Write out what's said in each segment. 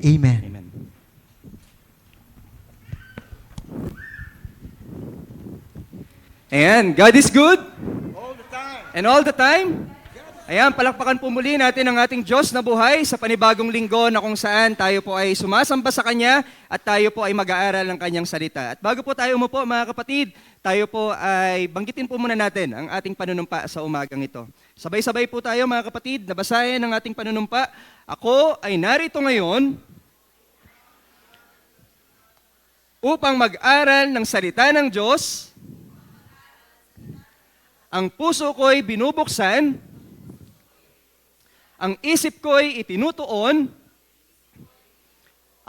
Amen. Amen. Ayan, God is good. All the time. And all the time. Ayan, palakpakan po muli natin ang ating Diyos na buhay sa panibagong linggo na kung saan tayo po ay sumasamba sa Kanya at tayo po ay mag-aaral ng Kanyang salita. At bago po tayo umupo mga kapatid, tayo po ay banggitin po muna natin ang ating panunumpa sa umagang ito. Sabay-sabay po tayo mga kapatid, nabasahin ang ating panunumpa. Ako ay narito ngayon upang mag-aral ng salita ng Diyos. Ang puso ko'y binubuksan, ang isip ko'y itinutuon,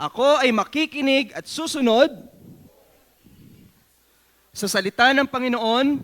ako ay makikinig at susunod sa salita ng Panginoon.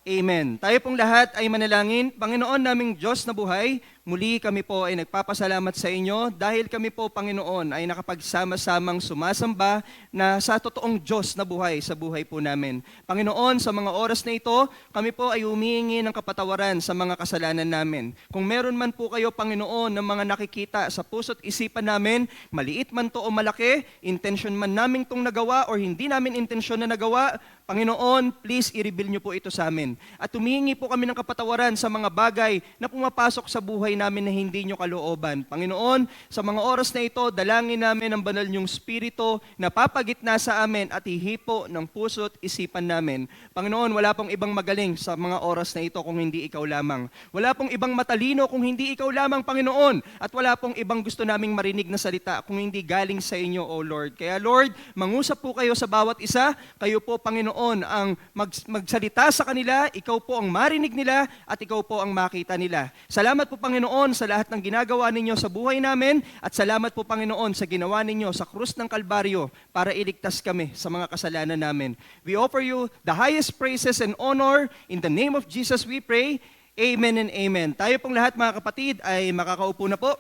Amen. Tayo pong lahat ay manalangin. Panginoon naming Diyos na buhay, muli kami po ay nagpapasalamat sa inyo dahil kami po, Panginoon, ay nakapagsama-samang sumasamba na sa totoong Diyos na buhay sa buhay po namin. Panginoon, sa mga oras na ito, kami po ay humihingi ng kapatawaran sa mga kasalanan namin. Kung meron man po kayo, Panginoon, ng mga nakikita sa puso't isipan namin, maliit man to o malaki, intention man namin itong nagawa or hindi namin intensyon na nagawa, Panginoon, please i-reveal niyo po ito sa amin. At humihingi po kami ng kapatawaran sa mga bagay na pumapasok sa buhay namin na hindi niyo kalooban. Panginoon, sa mga oras na ito, dalangin namin ang banal niyong spirito na papagitna sa amin at hihipo ng puso't isipan namin. Panginoon, wala pong ibang magaling sa mga oras na ito kung hindi ikaw lamang. Wala pong ibang matalino kung hindi ikaw lamang, Panginoon. At wala pong ibang gusto naming marinig na salita kung hindi galing sa inyo, O Lord. Kaya Lord, mangusap po kayo sa bawat isa. Kayo po, Panginoon, ang magsalita sa kanila, ikaw po ang marinig nila at ikaw po ang makita nila. Salamat po, Panginoon, sa lahat ng ginagawa ninyo sa buhay namin at salamat po, Panginoon, sa ginawa ninyo sa krus ng Kalbaryo para iligtas kami sa mga kasalanan namin. We offer you the highest praises and honor. In the name of Jesus we pray. Amen and amen. Tayo pong lahat mga kapatid ay makakaupo na po.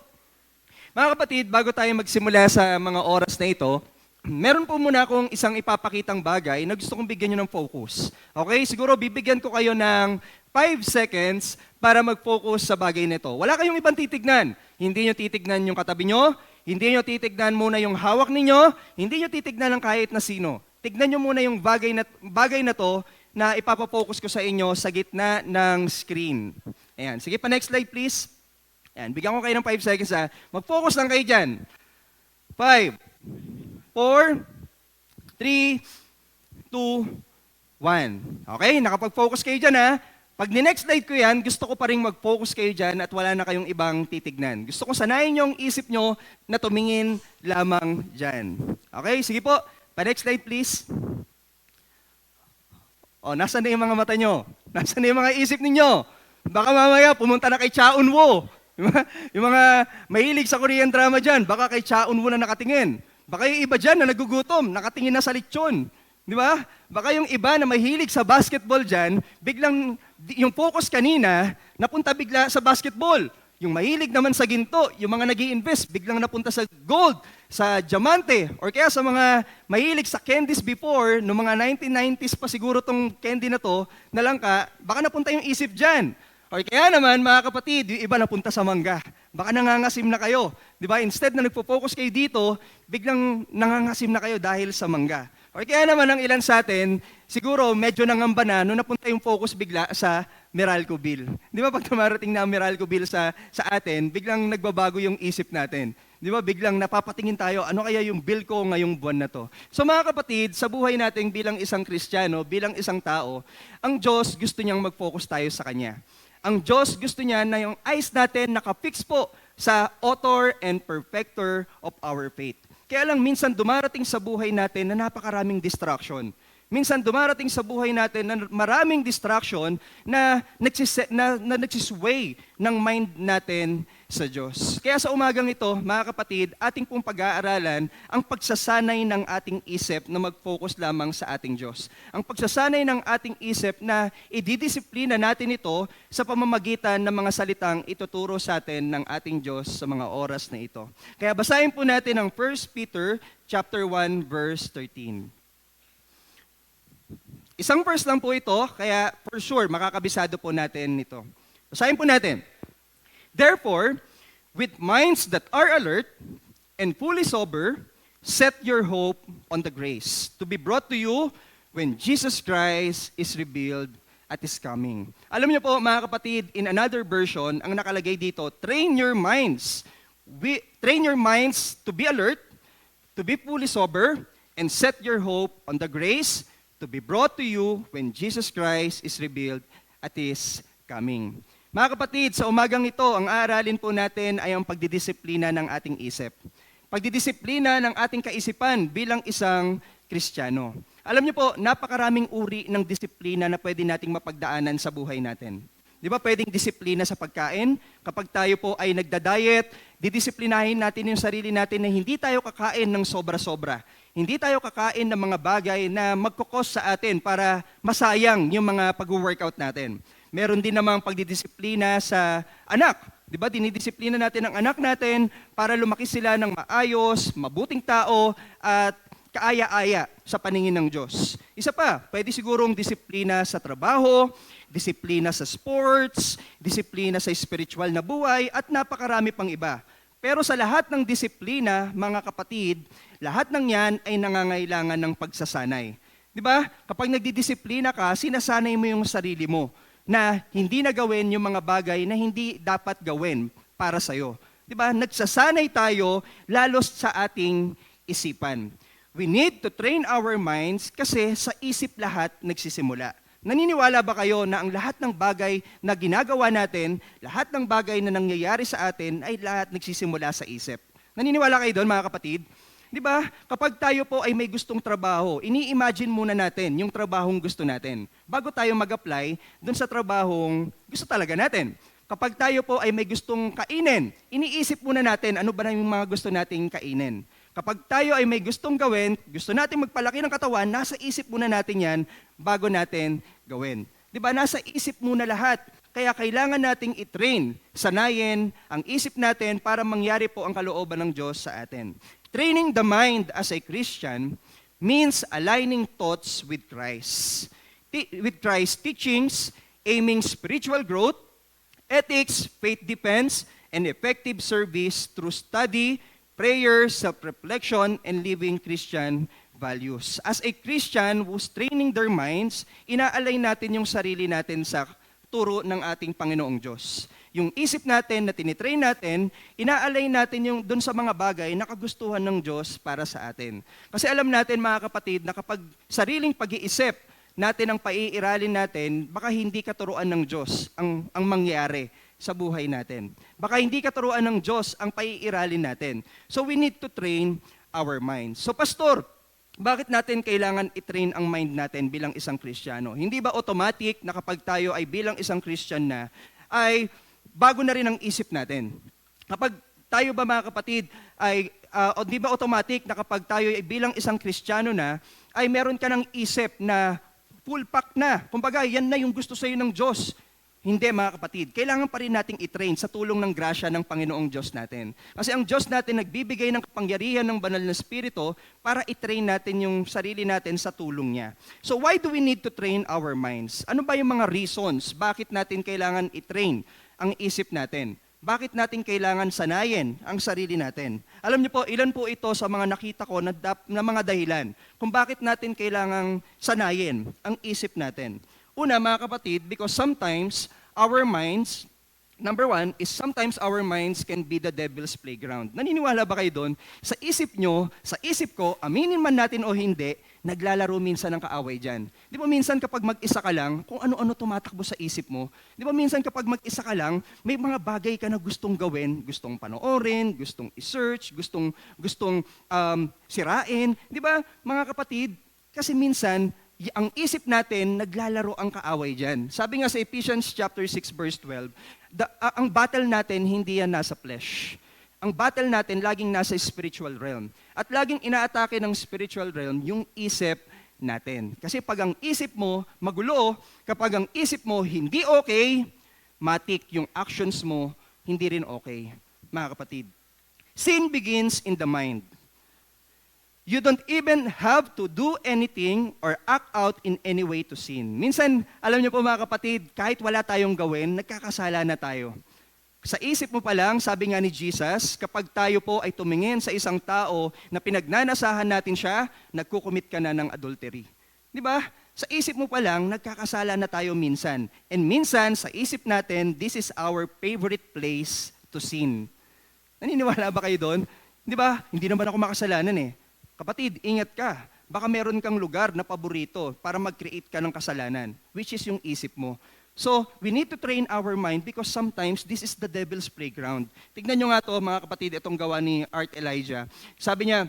Mga kapatid, bago tayo magsimula sa mga oras na ito, meron po muna akong isang ipapakitang bagay na gusto kong bigyan nyo ng focus. Okay? Siguro bibigyan ko kayo ng 5 seconds para mag-focus sa bagay nito. Wala kayong ibang titignan. Hindi nyo titignan yung katabi nyo, hindi nyo titignan muna yung hawak ninyo, hindi nyo titignan ng kahit na sino. Tignan nyo muna yung bagay na to na ipapafocus ko sa inyo sa gitna ng screen. Ayan. Sige pa, next slide please. Ayan. Bigyan ko kayo ng 5 seconds ha. Mag-focus lang kayo dyan. 5, 4, 3, 2, 1. Okay, nakapag-focus kayo dyan ha. Pag ni-next slide ko yan, gusto ko pa rin mag-focus kayo dyan at wala na kayong ibang titignan. Gusto ko sanayin yung isip nyo na tumingin lamang dyan. Okay, sige po. Pa-next slide please. O, nasan na yung mga mata nyo? Nasan na yung mga isip ninyo? Baka mamaya pumunta na kay Cha Eun-woo. Yung mga mahilig sa Korean drama dyan, baka kay Cha Eun-woo na nakatingin. Baka yung iba dyan na nagugutom, nakatingin na sa lechon. Di ba? Baka yung iba na mahilig sa basketball dyan, biglang yung focus kanina, napunta bigla sa basketball. Yung mahilig naman sa ginto, yung mga nag-i-invest, biglang napunta sa gold, sa diamante, or kaya sa mga mahilig sa candies before, noong mga 1990s pa siguro tong candy na to, nalangka, baka napunta yung isip dyan. O kaya naman, mga kapatid, yung iba napunta sa mangga. Baka nangangasim na kayo. Di ba? Instead na nagpo-focus kayo dito, biglang nangangasim na kayo dahil sa mangga. O kaya naman ang ilan sa atin, siguro medyo nangamba na nung napunta yung focus bigla sa Meralco bill. Di ba pag tumarating na ang Meralco bill sa atin, biglang nagbabago yung isip natin. Di ba? Biglang napapatingin tayo, ano kaya yung bill ko ngayong buwan na to? So mga kapatid, sa buhay natin bilang isang Kristiyano, bilang isang tao, ang Diyos gusto niyang mag-focus tayo sa Kanya. Ang Diyos gusto niya na yung eyes natin nakafix po sa author and perfecter of our faith. Kaya lang minsan dumarating sa buhay natin na napakaraming distraction. Minsan dumarating sa buhay natin na maraming distraction na nagsisway ng mind natin sa Diyos. Kaya sa umagang ito, mga kapatid, ating pong pag-aaralan ang pagsasanay ng ating isip na mag-focus lamang sa ating Diyos. Ang pagsasanay ng ating isip na ididisiplina natin ito sa pamamagitan ng mga salitang ituturo sa atin ng ating Diyos sa mga oras na ito. Kaya basahin po natin ang 1 Peter chapter 1 verse 13. Isang verse lang po ito, kaya for sure makakabisado po natin ito. Basahin po natin. Therefore, with minds that are alert, and fully sober, set your hope on the grace to be brought to you when Jesus Christ is revealed at His coming. Alam niyo po mga kapatid, in another version, ang nakalagay dito, train your minds to be alert, to be fully sober, and set your hope on the grace to be brought to you when Jesus Christ is revealed at His coming. Mga kapatid, sa umagang ito, ang aaralin po natin ay ang pagdidisiplina ng ating isip. Pagdidisiplina ng ating kaisipan bilang isang Kristiyano. Alam niyo po, napakaraming uri ng disiplina na pwede nating mapagdaanan sa buhay natin. Di ba pwedeng disiplina sa pagkain? Kapag tayo po ay nagda-diet, didisiplinahin natin yung sarili natin na hindi tayo kakain ng sobra-sobra. Hindi tayo kakain ng mga bagay na magkukos sa atin para masayang yung mga pag-workout natin. Meron din namang pagdidisiplina sa anak. Di ba? Dinidisiplina natin ang anak natin para lumaki sila ng maayos, mabuting tao, at kaaya-aya sa paningin ng Diyos. Isa pa, pwede sigurong disiplina sa trabaho, disiplina sa sports, disiplina sa spiritual na buhay, at napakarami pang iba. Pero sa lahat ng disiplina, mga kapatid, lahat ng yan ay nangangailangan ng pagsasanay. Di ba? Kapag nagdidisiplina ka, sinasanay mo yung sarili mo na hindi na gawin yung mga bagay na hindi dapat gawin para sa'yo. Di ba? Nagsasanay tayo lalo sa ating isipan. We need to train our minds kasi sa isip lahat nagsisimula. Naniniwala ba kayo na ang lahat ng bagay na ginagawa natin, lahat ng bagay na nangyayari sa atin ay lahat nagsisimula sa isip? Naniniwala kayo doon mga kapatid? Di ba? Kapag tayo po ay may gustong trabaho, ini-imagine muna natin yung trabahong gusto natin bago tayo mag-apply dun sa trabahong gusto talaga natin. Kapag tayo po ay may gustong kainin, iniisip muna natin ano ba na yung mga gusto nating kainin. Kapag tayo ay may gustong gawin, gusto nating magpalaki ng katawan, nasa isip muna natin yan bago natin gawin. Di ba? Nasa isip muna lahat. Kaya kailangan nating i-train, sanayin ang isip natin para mangyari po ang kalooban ng Diyos sa atin. Training the mind as a Christian means aligning thoughts with Christ. With Christ's teachings, aiming spiritual growth, ethics, faith defense, and effective service through study, prayer, self-reflection, and living Christian values. As a Christian who's training their minds, inaalay natin yung sarili natin sa turo ng ating Panginoong Diyos. Yung isip natin na tinitrain natin, inaalay natin yung dun sa mga bagay na kagustuhan ng Diyos para sa atin. Kasi alam natin mga kapatid na kapag sariling pag-iisip natin ang paiiralin natin, baka hindi katuruan ng Diyos ang mangyari sa buhay natin. Baka hindi katuruan ng Diyos ang paiiralin natin. So we need to train our minds. So pastor, bakit natin kailangan i-train ang mind natin bilang isang Kristiyano? Hindi ba automatic na kapag tayo ay bilang isang Christian na, ay bago na rin ang isip natin? Kapag tayo ba mga kapatid, ay o di ba automatic na kapag tayo ay bilang isang Kristiyano na, ay meron ka ng isip na full pack na. Kumbaga, yan na yung gusto sa'yo ng Diyos. Hindi mga kapatid, kailangan pa rin nating i-train sa tulong ng grasya ng Panginoong Diyos natin. Kasi ang Diyos natin nagbibigay ng kapangyarihan ng banal na Espiritu para i-train natin yung sarili natin sa tulong niya. So why do we need to train our minds? Ano ba yung mga reasons bakit natin kailangan i-train ang isip natin? Bakit natin kailangan sanayin ang sarili natin? Alam niyo po, ilan po ito sa mga nakita ko na mga dahilan kung bakit natin kailangang sanayin ang isip natin. Una, mga kapatid, because sometimes our minds, number one, is sometimes our minds can be the devil's playground. Naniniwala ba kayo doon? Sa isip nyo, sa isip ko, aminin man natin o hindi, naglalaro minsan ng kaaway dyan. Di ba minsan kapag mag-isa ka lang, kung ano-ano tumatakbo sa isip mo, di ba minsan kapag mag-isa ka lang, may mga bagay ka na gustong gawin, gustong panoorin, gustong i-search, gustong sirain. Di ba, mga kapatid, kasi minsan, ang isip natin, naglalaro ang kaaway dyan. Sabi nga sa Ephesians chapter 6 verse 12, ang battle natin hindi yan nasa flesh. Ang battle natin laging nasa spiritual realm. At laging inaatake ng spiritual realm yung isip natin. Kasi pag ang isip mo magulo, kapag ang isip mo hindi okay, matik yung actions mo hindi rin okay. Mga kapatid, sin begins in the mind. You don't even have to do anything or act out in any way to sin. Minsan, alam niyo po mga kapatid, kahit wala tayong gawin, nagkakasala na tayo. Sa isip mo pa lang, sabi nga ni Jesus, kapag tayo po ay tumingin sa isang tao na pinagnanasahan natin siya, nagkukumit ka na ng adultery. Di ba? Sa isip mo pa lang, nagkakasala na tayo minsan. And minsan, sa isip natin, this is our favorite place to sin. Naniniwala ba kayo doon? Di ba? Hindi naman ako makasalanan eh. Kapatid, ingat ka. Baka meron kang lugar na paborito para mag-create ka ng kasalanan, which is yung isip mo. So, we need to train our mind because sometimes this is the devil's playground. Tignan nyo nga to mga kapatid, itong gawa ni Art Elijah. Sabi niya,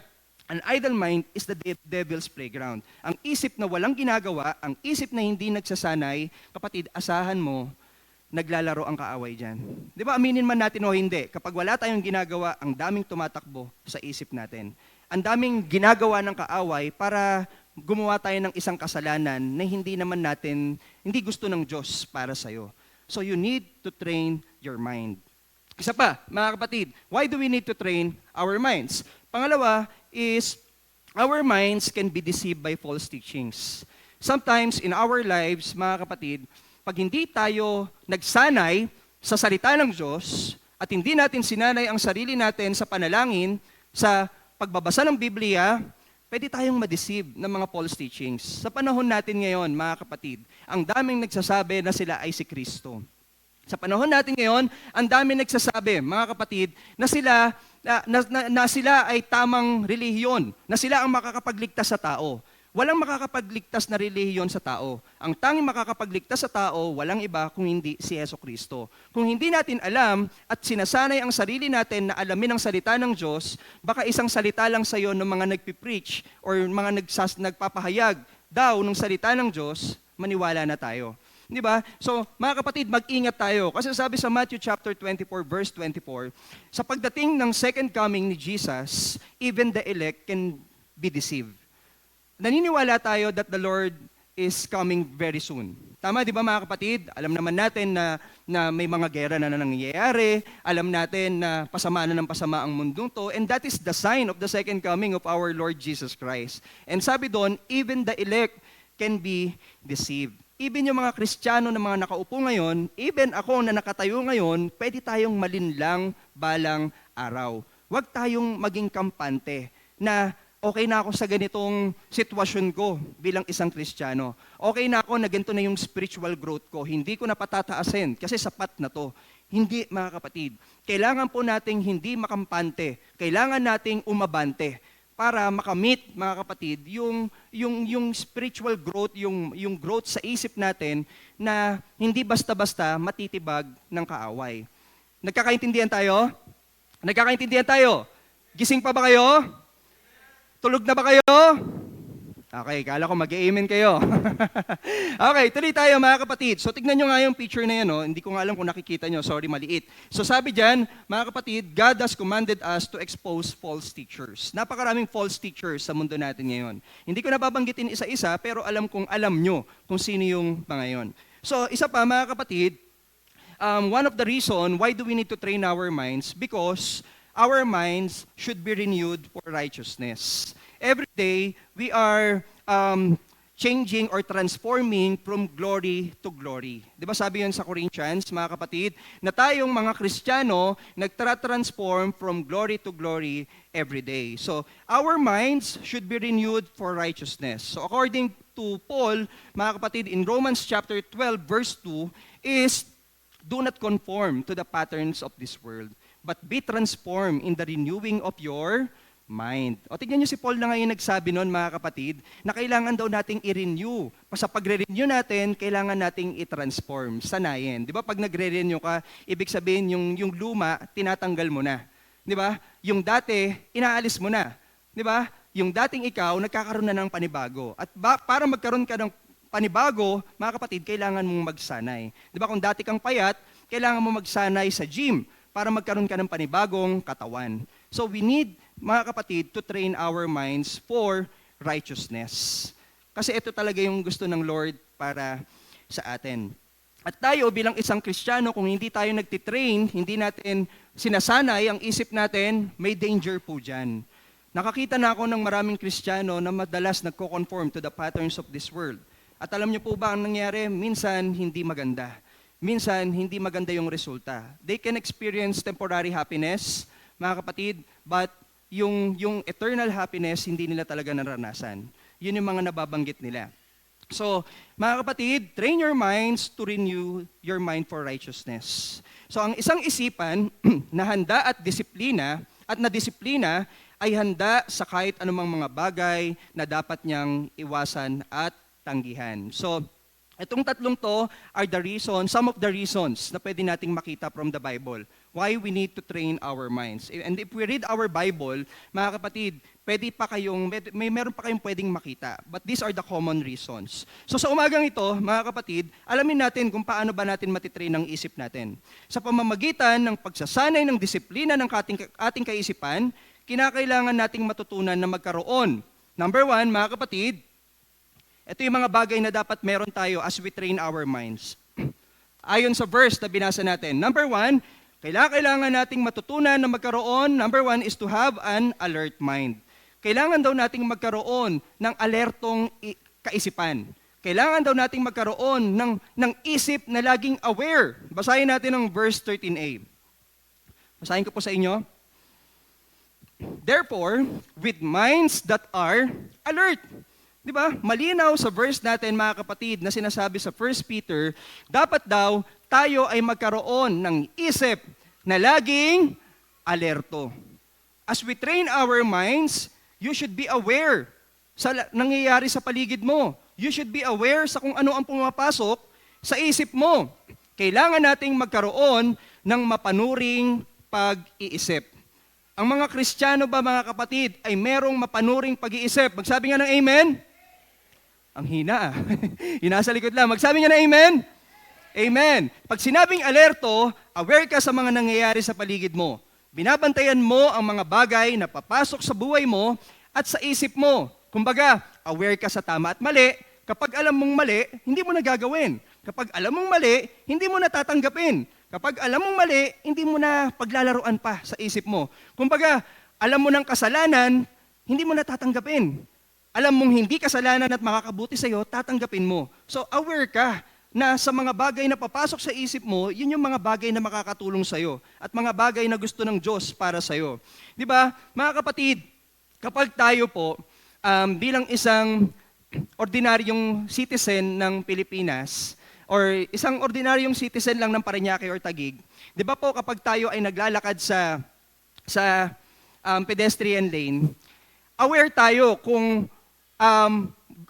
an idle mind is the devil's playground. Ang isip na walang ginagawa, ang isip na hindi nagsasanay, kapatid, asahan mo, naglalaro ang kaaway dyan. Di ba, aminin man natin o hindi, kapag wala tayong ginagawa, ang daming tumatakbo sa isip natin. Ang daming ginagawa ng kaaway para gumawa tayo ng isang kasalanan na hindi gusto ng Diyos para sa'yo. So you need to train your mind. Isa pa, mga kapatid, why do we need to train our minds? Pangalawa is, our minds can be deceived by false teachings. Sometimes in our lives, mga kapatid, pag hindi tayo nagsanay sa salita ng Diyos at hindi natin sinanay ang sarili natin sa panalangin, sa pagbabasa ng Biblia, pwede tayong ma-deceive ng mga false teachings. Sa panahon natin ngayon, mga kapatid, ang daming nagsasabi na sila ay si Kristo. Sa panahon natin ngayon, ang daming nagsasabi, mga kapatid, na sila ay tamang relihiyon, na sila ang makakapagligtas sa tao. Walang makakapagligtas na relihiyon sa tao. Ang tanging makakapagligtas sa tao, walang iba kung hindi si Jesucristo. Kung hindi natin alam at sinasanay ang sarili natin na alamin ang salita ng Diyos, baka isang salita lang sa iyo ng mga nagpipreach or mga nagpapahayag daw ng salita ng Diyos, maniwala na tayo. Di ba? So, mga kapatid, mag-ingat tayo. Kasi sabi sa Matthew chapter 24, verse 24, sa pagdating ng second coming ni Jesus, even the elect can be deceived. Naniniwala tayo that the Lord is coming very soon. Tama, di ba mga kapatid? Alam naman natin na may mga gera na nangyayari. Alam natin na pasama na ng pasama ang mundong to. And that is the sign of the second coming of our Lord Jesus Christ. And sabi doon, even the elect can be deceived. Even yung mga Kristiyano na mga nakaupo ngayon, even ako na nakatayo ngayon, pwede tayong malinlang balang araw. Huwag tayong maging kampante na okay na ako sa ganitong sitwasyon ko bilang isang Kristiyano. Okay na ako na ganito na yung spiritual growth ko. Hindi ko na patataasin kasi sapat na to. Hindi, mga kapatid. Kailangan po nating hindi makampante. Kailangan nating umabante para makamit, mga kapatid, yung spiritual growth, yung growth sa isip natin na hindi basta-basta matitibag ng kaaway. Nagkakaintindihan tayo? Nagkakaintindihan tayo? Gising pa ba kayo? Tulog na ba kayo? Okay, kala ko mag-amen kayo. Okay, tuloy tayo mga kapatid. So tignan nyo nga yung picture na yan. No? Hindi ko nga alam kung nakikita nyo. Sorry, maliit. So sabi dyan, mga kapatid, God has commanded us to expose false teachers. Napakaraming false teachers sa mundo natin ngayon. Hindi ko nababanggitin isa-isa, pero alam kong alam nyo kung sino yung mga yon. So isa pa mga kapatid, one of the reason why do we need to train our minds, because our minds should be renewed for righteousness. Every day, we are changing or transforming from glory to glory. Di ba sabi yun sa Corinthians, mga kapatid, na tayong mga Kristiyano, nagtra-transform from glory to glory every day. So, our minds should be renewed for righteousness. So, according to Paul, mga kapatid, in Romans chapter 12, verse 2, is, do not conform to the patterns of this world, but be transformed in the renewing of your mind. O tignan nyo si Paul na ngayon nagsabi nun, mga kapatid, na kailangan daw nating i-renew. Sa pagre-renew natin, kailangan nating i-transform, sanayin. Di ba pag nagre-renew ka, ibig sabihin yung luma, tinatanggal mo na. Di ba? Yung dati, inaalis mo na. Di ba? Yung dating ikaw, nagkakaroon na ng panibago. At para magkaroon ka ng panibago, mga kapatid, kailangan mong magsanay. Di ba kung dati kang payat, kailangan mo magsanay sa gym para magkaroon ka ng panibagong katawan. So we need, mga kapatid, to train our minds for righteousness. Kasi ito talaga yung gusto ng Lord para sa atin. At tayo bilang isang Kristiyano, kung hindi tayo nagtitrain, hindi natin sinasanay ang isip natin, may danger po dyan. Nakakita na ako ng maraming Kristiyano na madalas nagko-conform to the patterns of this world. At alam niyo po ba ang nangyari? Minsan hindi maganda. minsan hindi maganda yung resulta. They can experience temporary happiness, mga kapatid, but yung eternal happiness, hindi nila talaga naranasan. Yun yung mga nababanggit nila. So, mga kapatid, train your minds to renew your mind for righteousness. So, ang isang isipan na handa at nadisiplina ay handa sa kahit anumang mga bagay na dapat niyang iwasan at tanggihan. So, itong tatlong to are some of the reasons na pwede nating makita from the Bible why we need to train our minds. And if we read our Bible, mga kapatid, meron pa kayong pwedeng makita. But these are the common reasons. So sa umagang ito, mga kapatid, alamin natin kung paano ba natin matitrain ang isip natin. Sa pamamagitan ng pagsasanay ng disiplina ng ating kaisipan, kinakailangan nating matutunan na magkaroon. Number 1, mga kapatid, ito yung mga bagay na dapat meron tayo as we train our minds. Ayon sa verse na binasa natin. Number 1, kailangan nating matutunan na magkaroon. Number 1 is to have an alert mind. Kailangan daw nating magkaroon ng alertong kaisipan. Kailangan daw nating magkaroon ng isip na laging aware. Basahin natin ang verse 13a. Basahin ko po sa inyo. Therefore, with minds that are alert. Di ba? Malinaw sa verse natin, mga kapatid, na sinasabi sa 1 Peter, dapat daw tayo ay magkaroon ng isip na laging alerto. As we train our minds, you should be aware sa nangyayari sa paligid mo. You should be aware sa kung ano ang pumapasok sa isip mo. Kailangan nating magkaroon ng mapanuring pag-iisip. Ang mga Kristiyano ba, mga kapatid, ay merong mapanuring pag-iisip? Magsabi nga ng amen? Ang hina. Yung nasa likod lang. Magsabi nga ng amen? Amen. Pag sinabing alerto, aware ka sa mga nangyayari sa paligid mo. Binabantayan mo ang mga bagay na papasok sa buhay mo at sa isip mo. Kumbaga, aware ka sa tama at mali. Kapag alam mong mali, hindi mo na gagawin. Kapag alam mong mali, hindi mo na tatanggapin. Kapag alam mong mali, hindi mo na paglalaruan pa sa isip mo. Kumbaga, alam mo ng kasalanan, hindi mo na tatanggapin. Alam mong hindi kasalanan at makakabuti sa'yo, tatanggapin mo. So, aware ka na sa mga bagay na papasok sa isip mo, yun yung mga bagay na makakatulong sa'yo at mga bagay na gusto ng Diyos para sa'yo. Di ba, mga kapatid, kapag tayo po bilang isang ordinaryong citizen ng Pilipinas or isang ordinaryong citizen lang ng Parañaque or Taguig, di ba po kapag tayo ay naglalakad sa pedestrian lane, aware tayo kung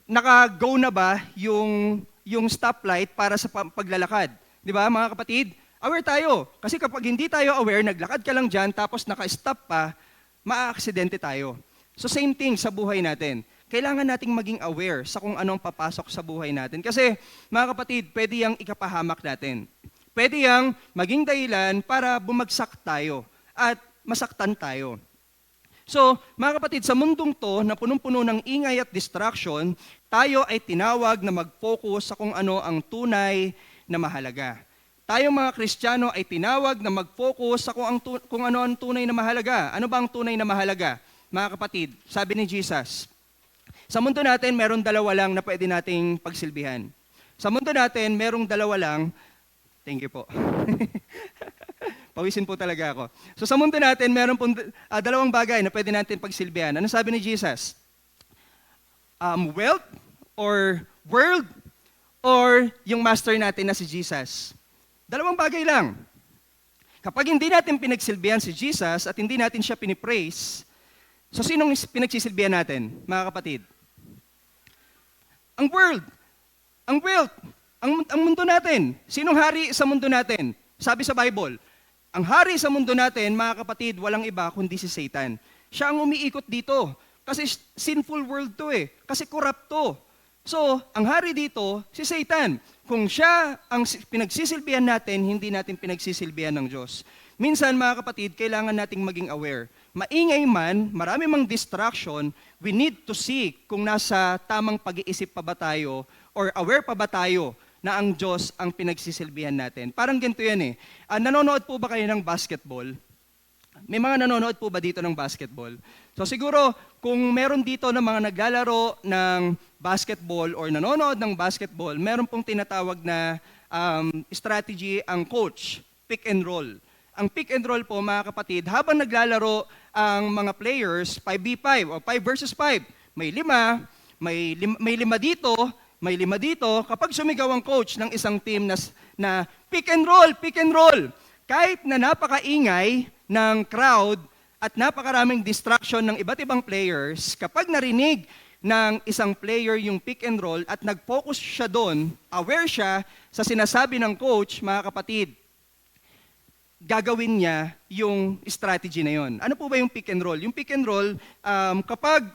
naka-go na ba yung stoplight para sa paglalakad. Di ba, mga kapatid? Aware tayo. Kasi kapag hindi tayo aware, naglakad ka lang dyan, tapos naka-stop pa, maa-aksidente tayo. So same thing sa buhay natin. Kailangan nating maging aware sa kung anong papasok sa buhay natin. Kasi, mga kapatid, pwede yang ikapahamak natin. Pwede yang maging dahilan para bumagsak tayo at masaktan tayo. So, mga kapatid, sa mundong to na punong-puno ng ingay at distraction, tayo ay tinawag na mag-focus sa kung ano ang tunay na mahalaga. Tayo mga Kristiyano ay tinawag na mag-focus sa kung ano ang tunay na mahalaga. Ano ba ang tunay na mahalaga? Mga kapatid, sabi ni Jesus, sa mundo natin, merong dalawa lang na pwede nating pagsilbihan. Sa mundo natin, merong dalawa lang, thank you po. Pawisin po talaga ako. So sa mundo natin, meron pong dalawang bagay na pwede natin pagsilbihan. Ano sabi ni Jesus? Wealth or world or yung master natin na si Jesus. Dalawang bagay lang. Kapag hindi natin pinagsilbihan si Jesus at hindi natin siya pinipraise, so sinong pinagsisilbihan natin, mga kapatid? Ang world, ang wealth, ang mundo natin. Sinong hari sa mundo natin? Sabi sa Bible, ang hari sa mundo natin, mga kapatid, walang iba kundi si Satan. Siya ang umiikot dito. Kasi sinful world to eh. Kasi corrupt to. So, ang hari dito, si Satan. Kung siya ang pinagsisilbihan natin, hindi natin pinagsisilbihan ng Diyos. Minsan, mga kapatid, kailangan nating maging aware. Maingay man, marami mang distraction, we need to see kung nasa tamang pag-iisip pa ba tayo or aware pa ba tayo na ang Diyos ang pinagsisilbihan natin. Parang ganito yan eh. Nanonood po ba kayo ng basketball? May mga nanonood po ba dito ng basketball? So siguro, kung meron dito na mga naglalaro ng basketball or nanonood ng basketball, meron pong tinatawag na strategy ang coach, pick and roll. Ang pick and roll po mga kapatid, habang naglalaro ang mga players, 5v5 o 5 versus 5, may lima dito, may lima dito. Kapag sumigaw ang coach ng isang team na pick and roll, kahit na napakaingay ng crowd at napakaraming distraction ng iba't ibang players, kapag narinig ng isang player yung pick and roll at nag-focus siya doon, aware siya sa sinasabi ng coach, mga kapatid, gagawin niya yung strategy na yon. Ano po ba yung pick and roll? Yung pick and roll, kapag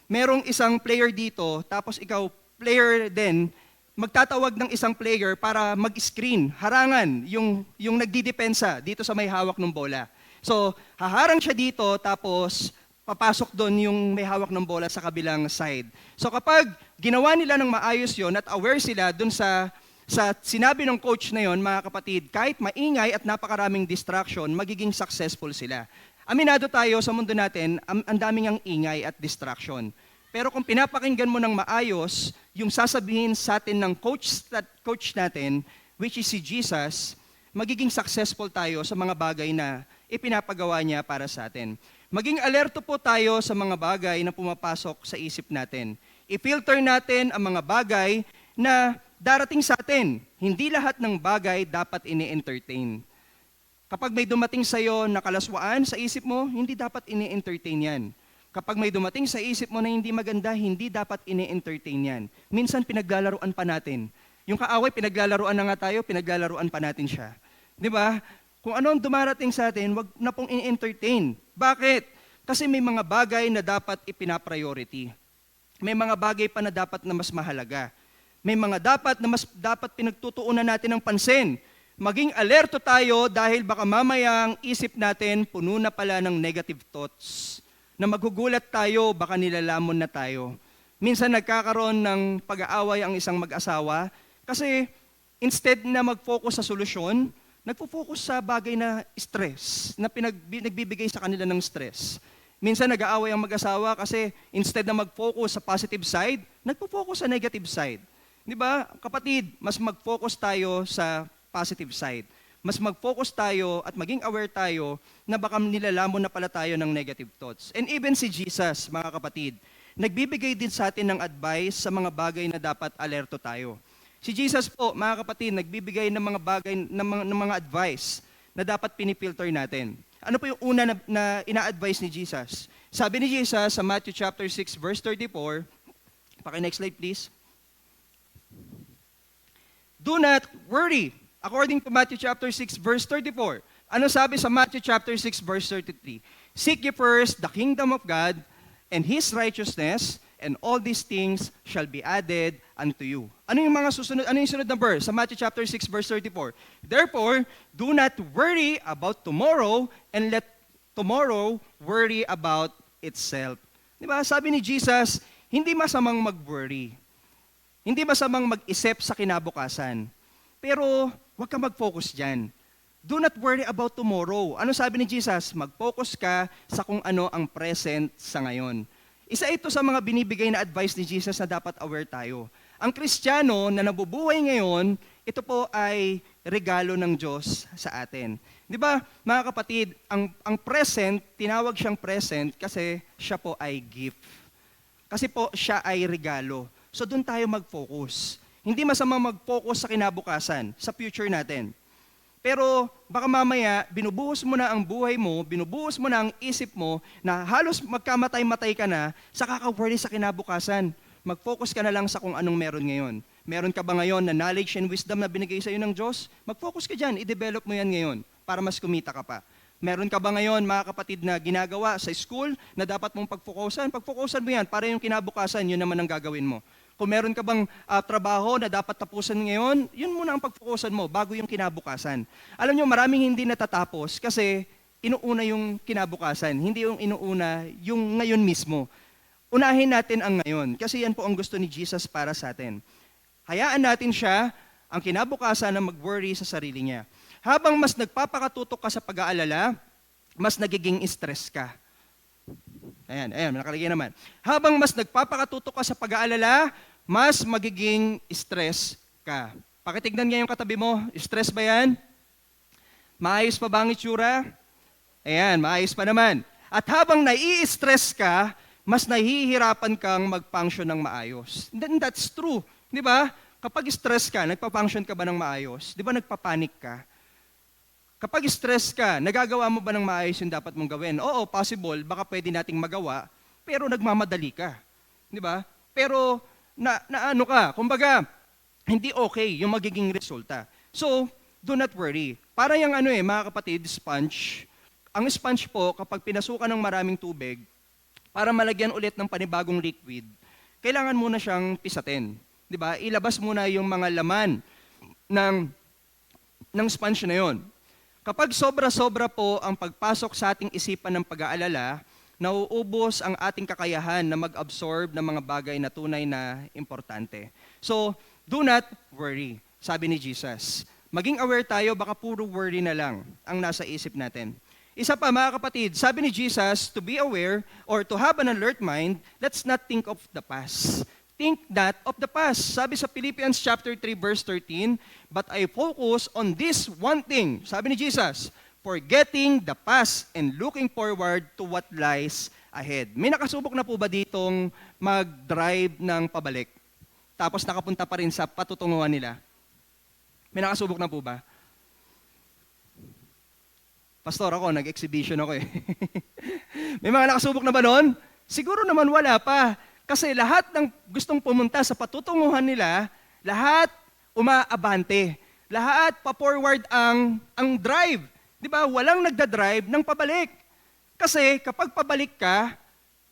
merong isang player dito, tapos ikaw player din, magtatawag ng isang player para mag-screen, harangan yung nagdidepensa dito sa may hawak ng bola. So, haharang siya dito, tapos papasok doon yung may hawak ng bola sa kabilang side. So kapag ginawa nila ng maayos yon at aware sila doon sa sinabi ng coach na yon, mga kapatid, kahit maingay at napakaraming distraction, magiging successful sila. Aminado tayo sa mundo natin, ang daming ang ingay at distraction. Pero kung pinapakinggan mo ng maayos, yung sasabihin sa atin ng coach natin, which is si Jesus, magiging successful tayo sa mga bagay na ipinapagawa niya para sa atin. Maging alerto po tayo sa mga bagay na pumapasok sa isip natin. I-filter natin ang mga bagay na darating sa atin. Hindi lahat ng bagay dapat ini-entertain. Kapag may dumating sa iyo na kalaswaan sa isip mo, hindi dapat ini-entertain yan. Kapag may dumating sa isip mo na hindi maganda, hindi dapat ini-entertain yan. Minsan pinaglalaruan pa natin. Yung kaaway, pinaglalaruan na nga tayo, pinaglalaruan pa natin siya. Di ba? Kung ano ang dumarating sa atin, wag na pong ini-entertain. Bakit? Kasi may mga bagay na dapat ipinapriority. May mga bagay pa na dapat na mas mahalaga. May mga dapat pinagtutuunan natin ng pansin. Maging alerto tayo dahil baka mamaya ang isip natin puno na pala ng negative thoughts. Na magugulat tayo, baka nilalamon na tayo. Minsan nagkakaroon ng pag-aaway ang isang mag-asawa kasi instead na mag-focus sa solusyon, nagpo-focus sa bagay na stress, na nagbibigay sa kanila ng stress. Minsan nag-aaway ang mag-asawa kasi instead na mag-focus sa positive side, nagpo-focus sa negative side. Di ba? Kapatid, mas mag-focus tayo sa positive side. Mas mag-focus tayo at maging aware tayo na baka nilalamon na pala tayo ng negative thoughts. And even si Jesus, mga kapatid, nagbibigay din sa atin ng advice sa mga bagay na dapat alerto tayo. Si Jesus po, mga kapatid, nagbibigay ng mga bagay, ng mga advice na dapat pinifilter natin. Ano po yung una na ina-advise ni Jesus? Sabi ni Jesus sa Matthew chapter 6, verse 34, paki-next slide please. Do not worry. According to Matthew chapter 6, verse 34. Ano sabi sa Matthew chapter 6, verse 33? Seek ye first the kingdom of God and His righteousness, and all these things shall be added unto you. Ano yung sunod na verse sa Matthew chapter 6 verse 34? Therefore, do not worry about tomorrow and let tomorrow worry about itself. Di ba? Sabi ni Jesus, hindi masamang mag-worry. Hindi masamang mag-isip sa kinabukasan. Pero, huwag ka mag-focus dyan. Do not worry about tomorrow. Ano sabi ni Jesus? Mag-focus ka sa kung ano ang present sa ngayon. Isa ito sa mga binibigay na advice ni Jesus na dapat aware tayo. Ang Kristiyano na nabubuhay ngayon, ito po ay regalo ng Diyos sa atin. Di ba, mga kapatid, ang present, tinawag siyang present kasi siya po ay gift. Kasi po siya ay regalo. So doon tayo mag-focus. Hindi masamang mag-focus sa kinabukasan, sa future natin. Pero baka mamaya, binubuhos mo na ang buhay mo, binubuhos mo na ang isip mo, na halos magkamatay-matay ka na sa kaka-worry sa kinabukasan. Mag-focus ka na lang sa kung anong meron ngayon. Meron ka ba ngayon na knowledge and wisdom na binigay sa iyo ng Diyos? Mag-focus ka dyan, i-develop mo yan ngayon para mas kumita ka pa. Meron ka ba ngayon, mga kapatid, na ginagawa sa school na dapat mong pag-focusan? Pag-focusan mo yan para yung kinabukasan, yun naman ang gagawin mo. Kung meron ka bang trabaho na dapat tapusan ngayon, yun muna ang pag-focusan mo bago yung kinabukasan. Alam nyo, maraming hindi natatapos kasi inuuna yung kinabukasan, hindi yung inuuna yung ngayon mismo. Unahin natin ang ngayon kasi yan po ang gusto ni Jesus para sa atin. Hayaan natin siya, ang kinabukasan, na mag-worry sa sarili niya. Habang mas nagpapakatutok ka sa pag-aalala, mas nagiging stress ka. Ayan, nakalagay naman. Habang mas nagpapakatutok ka sa pag-aalala, mas magiging stress ka. Pakitignan nga yung katabi mo, stress ba yan? Maayos pa ba ang itsura? Ayan, maayos pa naman. At habang nai-stress ka, mas nahihirapan kang mag-function ng maayos. Then that's true, di ba? Kapag stress ka, nagpa-function ka ba ng maayos? Di ba nagpapanik ka? Kapag stress ka, nagagawa mo ba ng maayos yung dapat mong gawin? Oo, possible, baka pwede nating magawa, pero nagmamadali ka. Di ba? Pero ano ka, kumbaga, hindi okay yung magiging resulta. So, do not worry. Para yung mga kapatid, sponge. Ang sponge po, kapag pinasukan ng maraming tubig, para malagyan ulit ng panibagong liquid, kailangan muna siyang pisatin. Di ba? Ilabas muna yung mga laman ng sponge na yon. Kapag sobra-sobra po ang pagpasok sa ating isipan ng pag-aalala, nauubos ang ating kakayahan na mag-absorb ng mga bagay na tunay na importante. So, do not worry, sabi ni Jesus. Maging aware tayo, baka puro worry na lang ang nasa isip natin. Isa pa mga kapatid, sabi ni Jesus, to be aware or to have an alert mind, let's not think of the past. Think not of the past. Sabi sa Philippians chapter 3 verse 13, but I focus on this one thing. Sabi ni Jesus, forgetting the past and looking forward to what lies ahead. May nakasubok na po ba ditong mag-drive ng pabalik? Tapos nakapunta pa rin sa patutunguhan nila? May nakasubok na po ba? Pastor, ako, nag-exhibition ako eh. May mga nakasubok na ba noon? Siguro naman wala pa. Kasi lahat ng gustong pumunta sa patutunguhan nila, lahat umaabante. Lahat pa-forward ang drive. Di ba? Walang nagda-drive ng pabalik. Kasi kapag pabalik ka,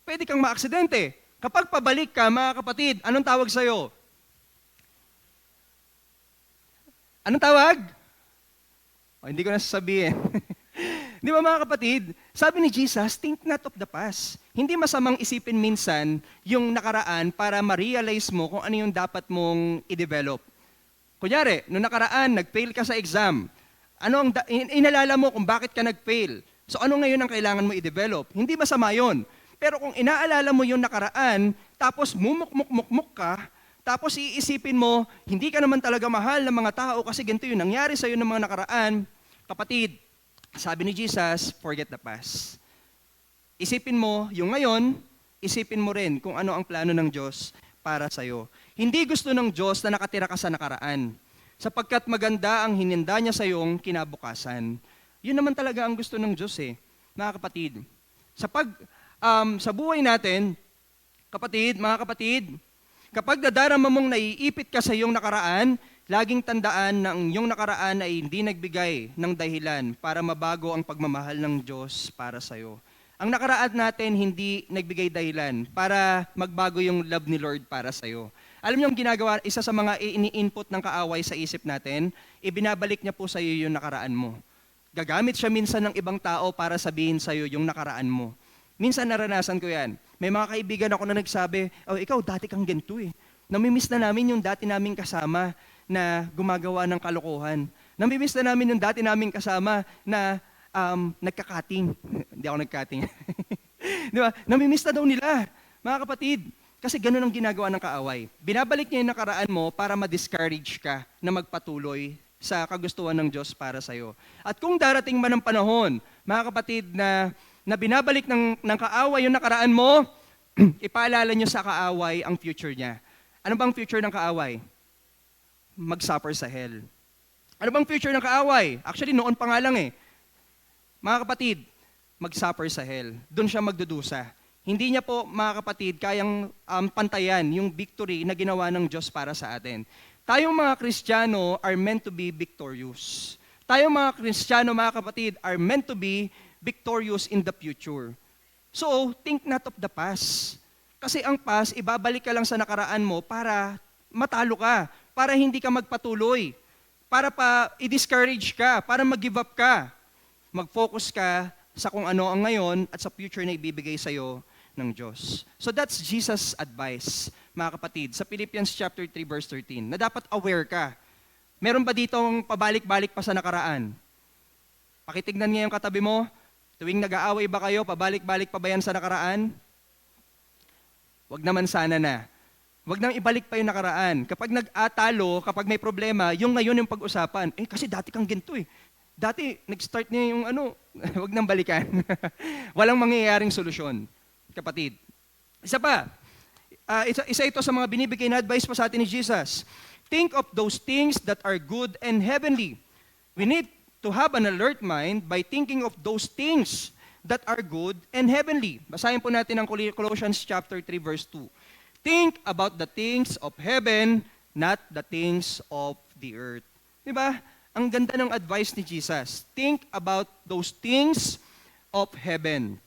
pwede kang maaksidente. Kapag pabalik ka, mga kapatid, anong tawag sa'yo? Anong tawag? Hindi ko na sasabihin. Di ba mga kapatid, sabi ni Jesus, think not of the past. Hindi masamang isipin minsan yung nakaraan para ma-realize mo kung ano yung dapat mong i-develop. Kunyari, nung nakaraan, nag-fail ka sa exam. Inalala mo kung bakit ka nag-fail. So ano ngayon ang kailangan mo i-develop? Hindi masama yun. Pero kung inaalala mo yung nakaraan, tapos mumuk-muk-muk ka, tapos iisipin mo, hindi ka naman talaga mahal ng mga tao kasi ganito yung nangyari sa'yo ng mga nakaraan, kapatid, sabi ni Jesus, forget the past. Isipin mo yung ngayon, isipin mo rin kung ano ang plano ng Diyos para sa'yo. Hindi gusto ng Diyos na nakatira ka sa nakaraan, sapagkat maganda ang hininda niya sa iyong kinabukasan. Yun naman talaga ang gusto ng Diyos mga kapatid. Sa buhay natin, mga kapatid, kapag nadarama mong naiipit ka sa iyong nakaraan, laging tandaan na ang iyong nakaraan ay hindi nagbigay ng dahilan para mabago ang pagmamahal ng Diyos para sa iyo. Ang nakaraan natin hindi nagbigay dahilan para magbago yung love ni Lord para sa iyo. Alam niyo ang ginagawa, isa sa mga ini-input ng kaaway sa isip natin, ibinabalik niya po sa iyo yung nakaraan mo. Gagamit siya minsan ng ibang tao para sabihin sa iyo yung nakaraan mo. Minsan naranasan ko yan. May mga kaibigan ako na nagsabi, ikaw dati kang ganito eh. Namimiss na namin yung dati naming kasama na gumagawa ng kalokohan. Namimiss na namin yung dati naming kasama na nagkakating. Hindi ako nagkating. Di ba? Namimiss na daw nila, mga kapatid. Kasi ganun ang ginagawa ng kaaway. Binabalik niya yung nakaraan mo para ma-discourage ka na magpatuloy sa kagustuhan ng Diyos para sa'yo. At kung darating man ang panahon, mga kapatid, na binabalik ng kaaway yung nakaraan mo, ipaalala niyo sa kaaway ang future niya. Ano bang future ng kaaway? Mag-suffer sa hell. Ano bang future ng kaaway? Actually, noon pa nga lang Mga kapatid, mag-suffer sa hell. Doon siya magdudusa. Hindi niya po, mga kapatid, kayang pantayan yung victory na ginawa ng Diyos para sa atin. Tayong mga Kristiyano are meant to be victorious. Tayong mga Kristiyano, mga kapatid, are meant to be victorious in the future. So, think not of the past. Kasi ang past, ibabalik ka lang sa nakaraan mo para matalo ka, para hindi ka magpatuloy, para pa i-discourage ka, para mag-give up ka. Mag-focus ka sa kung ano ang ngayon at sa future na ibibigay sa'yo ng Diyos. So that's Jesus' advice, mga kapatid, sa Philippians chapter 3 verse 13, na dapat aware ka. Meron ba ditong pabalik-balik pa sa nakaraan? Pakitignan nga yung katabi mo, tuwing nag-aaway ba kayo, pabalik-balik pa ba yan sa nakaraan? Wag naman sana na. Wag nang ibalik pa yung nakaraan. Kapag nag-atalo, kapag may problema, yung ngayon yung pag-usapan. Kasi dati kang ginto eh. Dati, nag-start niya yung wag nang balikan. Walang mangyayaring solusyon, kapatid. Isa pa, isa ito sa mga binibigay na advice pa sa atin ni Jesus. Think of those things that are good and heavenly. We need to have an alert mind by thinking of those things that are good and heavenly. Basahin po natin ang Colossians chapter 3 verse 2. Think about the things of heaven, not the things of the earth. Diba? Ang ganda ng advice ni Jesus. Think about those things of heaven,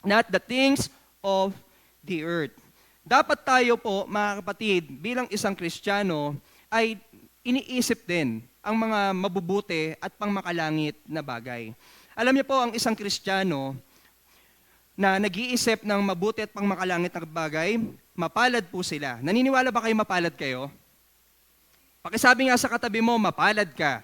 not the things of the earth. Dapat tayo po, mga kapatid, bilang isang Kristiyano, ay iniisip din ang mga mabubuti at pangmakalangit na bagay. Alam niyo po, ang isang Kristiyano na nag-iisip ng mabuti at pangmakalangit na bagay, mapalad po sila. Naniniwala ba kayo mapalad kayo? Pakisabi nga sa katabi mo, mapalad ka.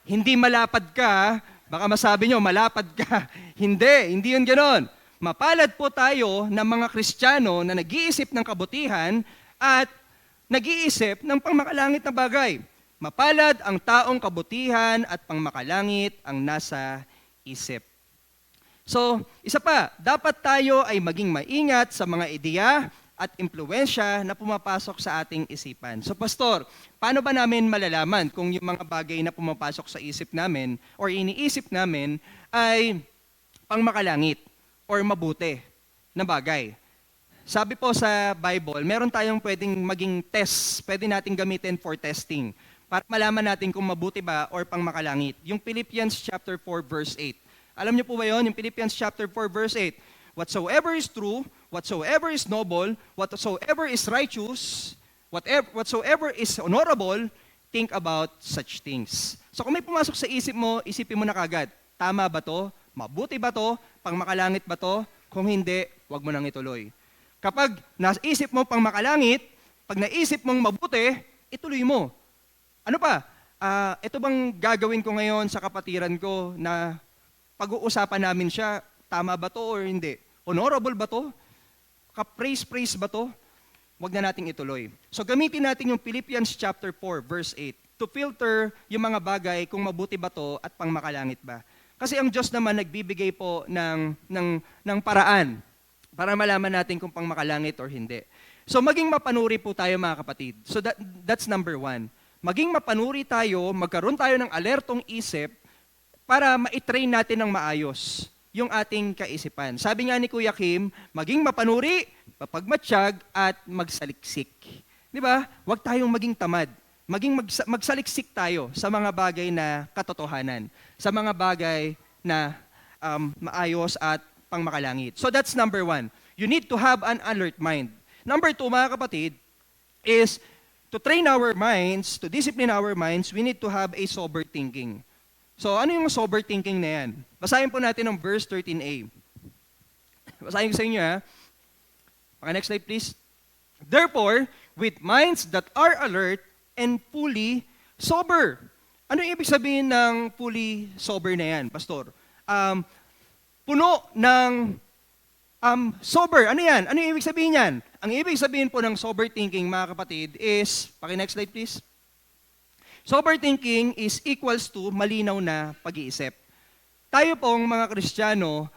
Hindi malapad ka, baka masabi nyo, malapad ka. Hindi yun ganoon. Mapalad po tayo ng mga Kristiyano na nag-iisip ng kabutihan at nag-iisip ng pangmakalangit na bagay. Mapalad ang taong kabutihan at pangmakalangit ang nasa isip. So, isa pa, dapat tayo ay maging maingat sa mga ideya at impluwensya na pumapasok sa ating isipan. So, Pastor, paano ba namin malalaman kung yung mga bagay na pumapasok sa isip namin or iniisip namin ay pangmakalangit or mabuti na bagay? Sabi po sa Bible, meron tayong pwedeng maging test, pwede natin gamitin for testing para malaman natin kung mabuti ba or pangmakalangit. Yung Philippians chapter 4 verse 8. Alam niyo po ba yun? Yung Philippians chapter 4 verse 8. Whatsoever is true, whatsoever is noble, whatsoever is righteous, whatsoever is honorable, think about such things. So kung may pumasok sa isip mo, isipin mo na kagad, tama ba to? Mabuti ba to? Pangmakalangit ba to? Kung hindi, wag mo nang ituloy. Kapag naisip mo pangmakalangit, pag naisip mong mabuti, ituloy mo. Ano pa? Ito bang gagawin ko ngayon sa kapatiran ko na pag-uusapan namin siya, tama ba to or hindi? Honorable ba to? Ka-praise ba to? Huwag na nating ituloy. So gamitin natin yung Philippians chapter 4 verse 8 to filter yung mga bagay kung mabuti ba to at pangmakalangit ba. Kasi ang Diyos naman nagbibigay po ng paraan para malaman natin kung pangmakalangit or hindi. So maging mapanuri po tayo mga kapatid. So that's number 1. Maging mapanuri tayo, magkaroon tayo ng alertong isip para ma-train natin ng maayos yung ating kaisipan. Sabi nga ni Kuya Kim, maging mapanuri, mapagmatsyag, at magsaliksik. Di ba? Huwag tayong maging tamad. Magsaliksik tayo sa mga bagay na katotohanan, sa mga bagay na maayos at pangmakalangit. So that's number 1. You need to have an alert mind. Number 2, mga kapatid, is to train our minds, to discipline our minds, we need to have a sober thinking. So, ano yung sober thinking na yan? Basahin po natin ang verse 13a. Basahin ko sa inyo, ha? Next slide, please. Therefore, with minds that are alert and fully sober. Ano yung ibig sabihin ng fully sober na yan, Pastor? Puno ng sober. Ano yan? Ano yung ibig sabihin yan? Ang ibig sabihin po ng sober thinking, mga kapatid, is, next slide, please. Sober thinking is equals to malinaw na pag-iisip. Tayo pong mga Kristiyano,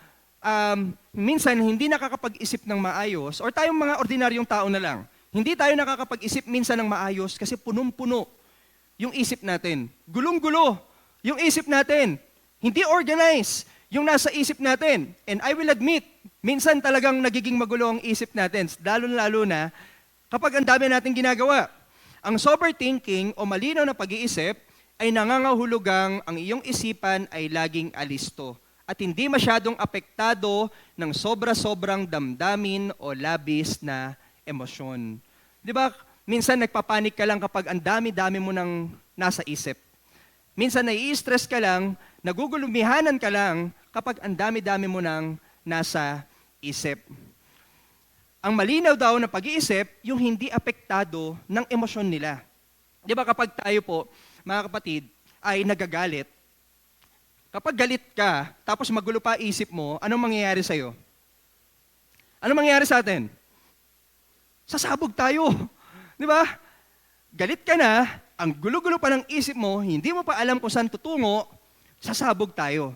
minsan hindi nakakapag-isip ng maayos, or tayong mga ordinaryong tao na lang, hindi tayo nakakapag-isip minsan ng maayos kasi punong-puno yung isip natin. Gulong-gulo yung isip natin. Hindi organized yung nasa isip natin. And I will admit, minsan talagang nagiging magulo ang isip natin, lalo-lalo na kapag ang dami natin ginagawa. Ang sober thinking o malinaw na pag-iisip ay nangangahulugang ang iyong isipan ay laging alisto at hindi masyadong apektado ng sobra-sobrang damdamin o labis na emosyon. Di ba? Minsan nagpapanik ka lang kapag ang dami-dami mo nang nasa isip. Minsan nai-stress ka lang, nagugulumihanan ka lang kapag ang dami-dami mo nang nasa isip. Ang malinaw daw na pag-iisip, yung hindi apektado ng emosyon nila. Di ba kapag tayo po, mga kapatid, ay nagagalit, kapag galit ka, tapos magulo pa isip mo, anong mangyayari sa'yo? Anong mangyayari sa atin? sasabog tayo. Di ba? Galit ka na, ang gulo-gulo pa ng isip mo, hindi mo pa alam kung saan tutungo, sasabog tayo.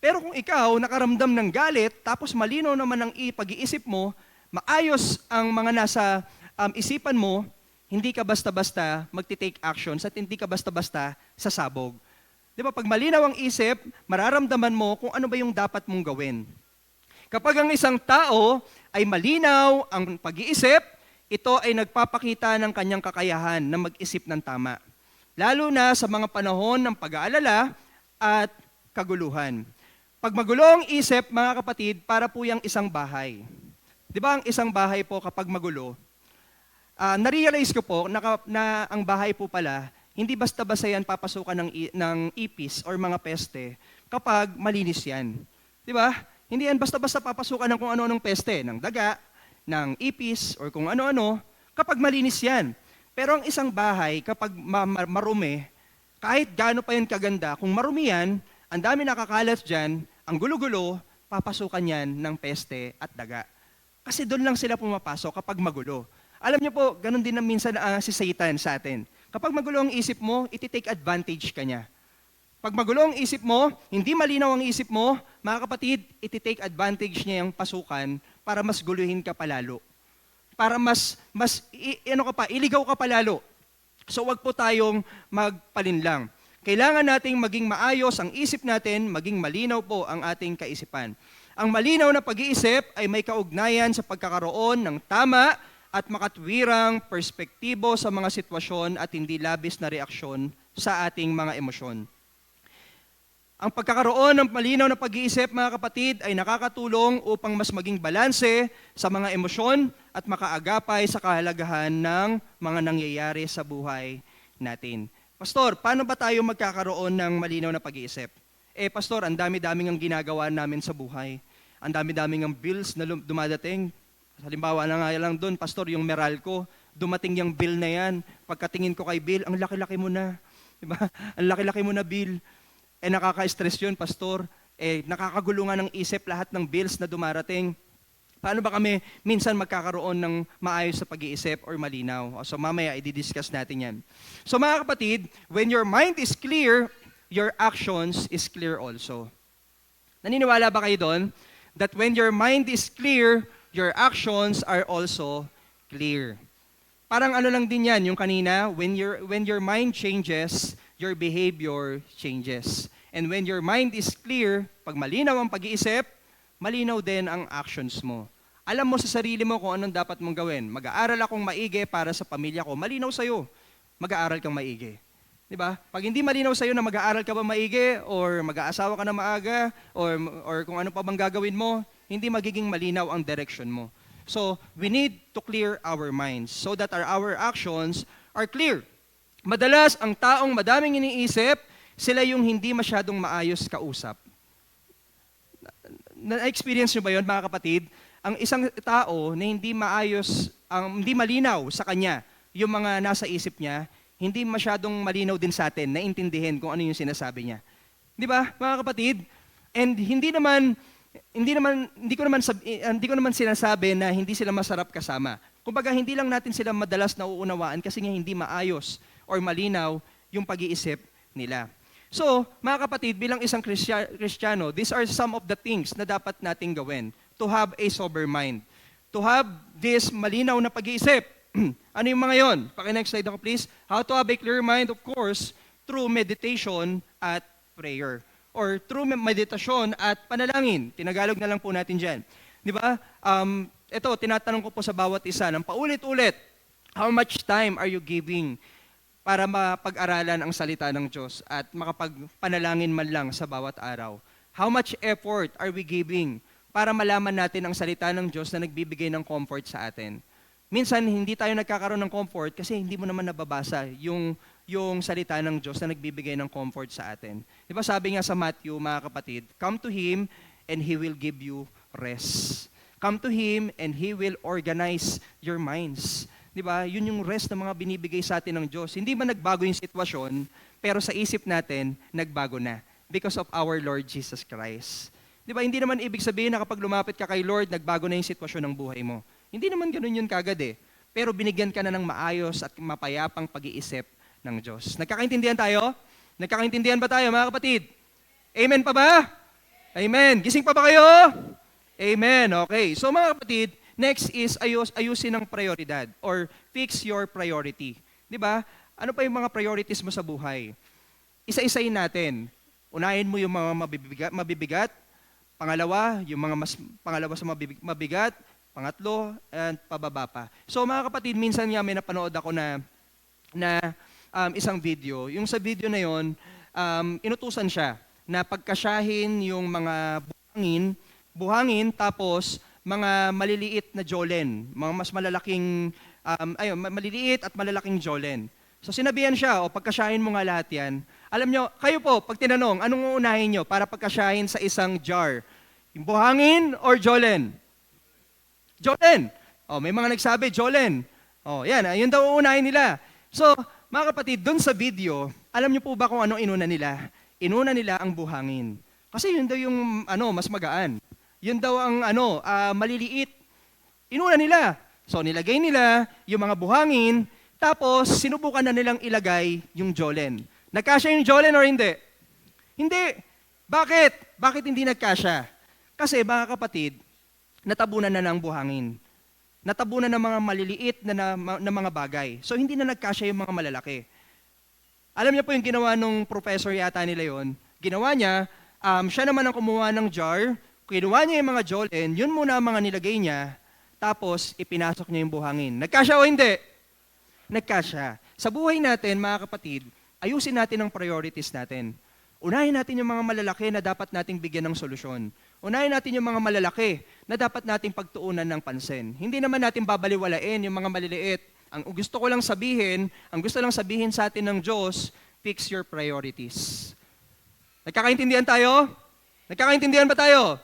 Pero kung ikaw nakaramdam ng galit, tapos malinaw naman ang pag-iisip mo, maayos ang mga nasa isipan mo, hindi ka basta-basta magti-take actions at hindi ka basta-basta sasabog. Di ba? Pag malinaw ang isip, mararamdaman mo kung ano ba yung dapat mong gawin. Kapag ang isang tao ay malinaw ang pag-iisip, ito ay nagpapakita ng kanyang kakayahan na mag-isip ng tama. Lalo na sa mga panahon ng pag-aalala at kaguluhan. Pag magulo ang isip, mga kapatid, para po yung isang bahay. Di ba ang isang bahay po kapag magulo, na-realize ko po na ang bahay po pala, hindi basta-basta yan papasukan ng ipis or mga peste kapag malinis yan. Di ba? Hindi yan basta-basta papasukan ng kung ano-anong peste, ng daga, ng ipis, or kung ano-ano, kapag malinis yan. Pero ang isang bahay, kapag marumi, kahit gaano pa yan kaganda, kung marumi yan, ang dami nakakalat dyan, ang gulo-gulo, papasukan yan ng peste at daga. Kasi doon lang sila pumapasok kapag magulo. Alam niyo po, ganun din na minsan si Satan sa atin. Kapag magulo ang isip mo, iti-take advantage ka niya. Pag magulo ang isip mo, hindi malinaw ang isip mo, mga kapatid, iti-take advantage niya yung pasukan para mas guluhin ka palalo. Para iligaw ka palalo. So wag po tayong magpalinlang. Kailangan nating maging maayos ang isip natin, maging malinaw po ang ating kaisipan. Ang malinaw na pag-iisip ay may kaugnayan sa pagkakaroon ng tama at makatwirang perspektibo sa mga sitwasyon at hindi labis na reaksyon sa ating mga emosyon. Ang pagkakaroon ng malinaw na pag-iisip, mga kapatid, ay nakakatulong upang mas maging balanse sa mga emosyon at makaagapay sa kahalagahan ng mga nangyayari sa buhay natin. Pastor, paano ba tayo magkakaroon ng malinaw na pag-iisip? Pastor, ang dami-daming ang ginagawa namin sa buhay. Ang dami-daming ang bills na dumadating. Halimbawa na nga lang doon, Pastor, yung Meralco, dumating yung bill na yan. Pagkatingin ko kay Bill, ang laki-laki mo na. Diba? Ang laki-laki mo na, Bill. Nakaka-stress yun, Pastor. Nakakagulungan ng isip lahat ng bills na dumarating. Paano ba kami minsan magkakaroon ng maayos sa pag-iisip or malinaw? So mamaya, i-discuss natin yan. So mga kapatid, when your mind is clear, your actions is clear also. Naniniwala ba kayo doon? That when your mind is clear, your actions are also clear. Parang ano lang din yan, yung kanina, when your mind changes, your behavior changes. And when your mind is clear, pag malinaw ang pag-iisip, malinaw din ang actions mo. Alam mo sa sarili mo kung anong dapat mong gawin. Mag-aaral akong maigi para sa pamilya ko. Malinaw sa'yo, mag-aaral kang maigi. Diba? Pag hindi malinaw sa'yo na mag-aaral ka ba maigi, or mag-aasawa ka na maaga, or kung ano pa bang gagawin mo, hindi magiging malinaw ang direction mo. So, we need to clear our minds so that our actions are clear. Madalas, ang taong madaming iniisip, sila yung hindi masyadong maayos kausap. Na-experience nyo ba yun, mga kapatid? Ang isang tao na hindi maayos, hindi malinaw sa kanya, yung mga nasa isip niya, hindi masyadong malinaw din sa atin, naintindihin kung ano yung sinasabi niya. Di ba, mga kapatid? And hindi ko naman sinasabi na hindi sila masarap kasama. Kumbaga, hindi lang natin sila madalas nauunawaan kasi nga hindi maayos or malinaw yung pag-iisip nila. So, mga kapatid, bilang isang Kristiyano, these are some of the things na dapat nating gawin to have a sober mind. To have this malinaw na pag-iisip. Ano yung mga yon? Paki-next slide ako, please. How to have a clear mind, of course, through meditation at prayer. Or through meditasyon at panalangin. Tinagalog na lang po natin dyan. Di ba? Ito, tinatanong ko po sa bawat isa ng paulit-ulit, how much time are you giving para mapag-aralan ang salita ng Diyos at makapagpanalangin man lang sa bawat araw? How much effort are we giving para malaman natin ang salita ng Diyos na nagbibigay ng comfort sa atin? Minsan, hindi tayo nagkakaroon ng comfort kasi hindi mo naman nababasa yung salita ng Diyos na nagbibigay ng comfort sa atin. Di ba sabi nga sa Matthew, mga kapatid, come to Him and He will give you rest. Come to Him and He will organize your minds. Di ba? Yun yung rest na mga binibigay sa atin ng Diyos. Hindi ba nagbago yung sitwasyon, pero sa isip natin, nagbago na because of our Lord Jesus Christ. Di ba? Hindi naman ibig sabihin na kapag lumapit ka kay Lord, nagbago na yung sitwasyon ng buhay mo. Hindi naman ganun yun kagad eh. pero binigyan ka na ng maayos at mapayapang pag-iisip ng Diyos. Nagkakaintindihan tayo? Nagkakaintindihan ba tayo, mga kapatid? Amen pa ba? Amen. Gising pa ba kayo? Amen. Okay. So mga kapatid, next is ayusin ang prioridad or fix your priority. Di ba? Ano pa yung mga priorities mo sa buhay? Isa-isayin natin. Unahin mo yung mga mabibigat. Pangalawa, yung mga pangalawa sa mabigat. Pangatlo, and pababa pa. So mga kapatid, minsan nga may napanood ako na isang video. Yung sa video na yon, inutusan siya na pagkasyahin yung mga buhangin tapos mga maliliit na jolen, mga mas malalaking, maliliit at malalaking jolen. So sinabihan siya, pagkasyahin mo nga lahat yan. Alam nyo, kayo po, pag tinanong, anong uunahin nyo para pagkasyahin sa isang jar? Yung buhangin or jolen? Jolen. May mga nagsabi, jolen. Yun daw uunahin nila. So, mga kapatid, doon sa video, alam nyo po ba kung ano inuna nila? Inuna nila ang buhangin. Kasi yun daw yung mas magaan. Yun daw ang maliliit. Inuna nila. So nilagay nila yung mga buhangin, tapos sinubukan na nilang ilagay yung jolen. Nagkasya yung jolen or hindi? Hindi. Bakit? Bakit hindi nagkasya? Kasi mga kapatid, natabunan na ng buhangin. Natabunan ng mga maliliit na mga bagay. So hindi na nagkasya yung mga malalaki. Alam niyo po yung ginawa nung professor yata nila yon. Ginawa niya, siya naman ang kumuha ng jar, kinuha niya yung mga jolen, yun muna ang mga nilagay niya, tapos ipinasok niya yung buhangin. Nagkasya o hindi? Nagkasya. Sa buhay natin, mga kapatid, ayusin natin ang priorities natin. Unahin natin yung mga malalaki na dapat nating bigyan ng solusyon. Unahin natin yung mga malalaki na dapat nating pagtuunan ng pansin. Hindi naman natin babaliwalain yung mga maliliit. Ang gusto lang sabihin sa atin ng Diyos, fix your priorities. Nagkakaintindihan tayo? Nagkakaintindihan ba tayo?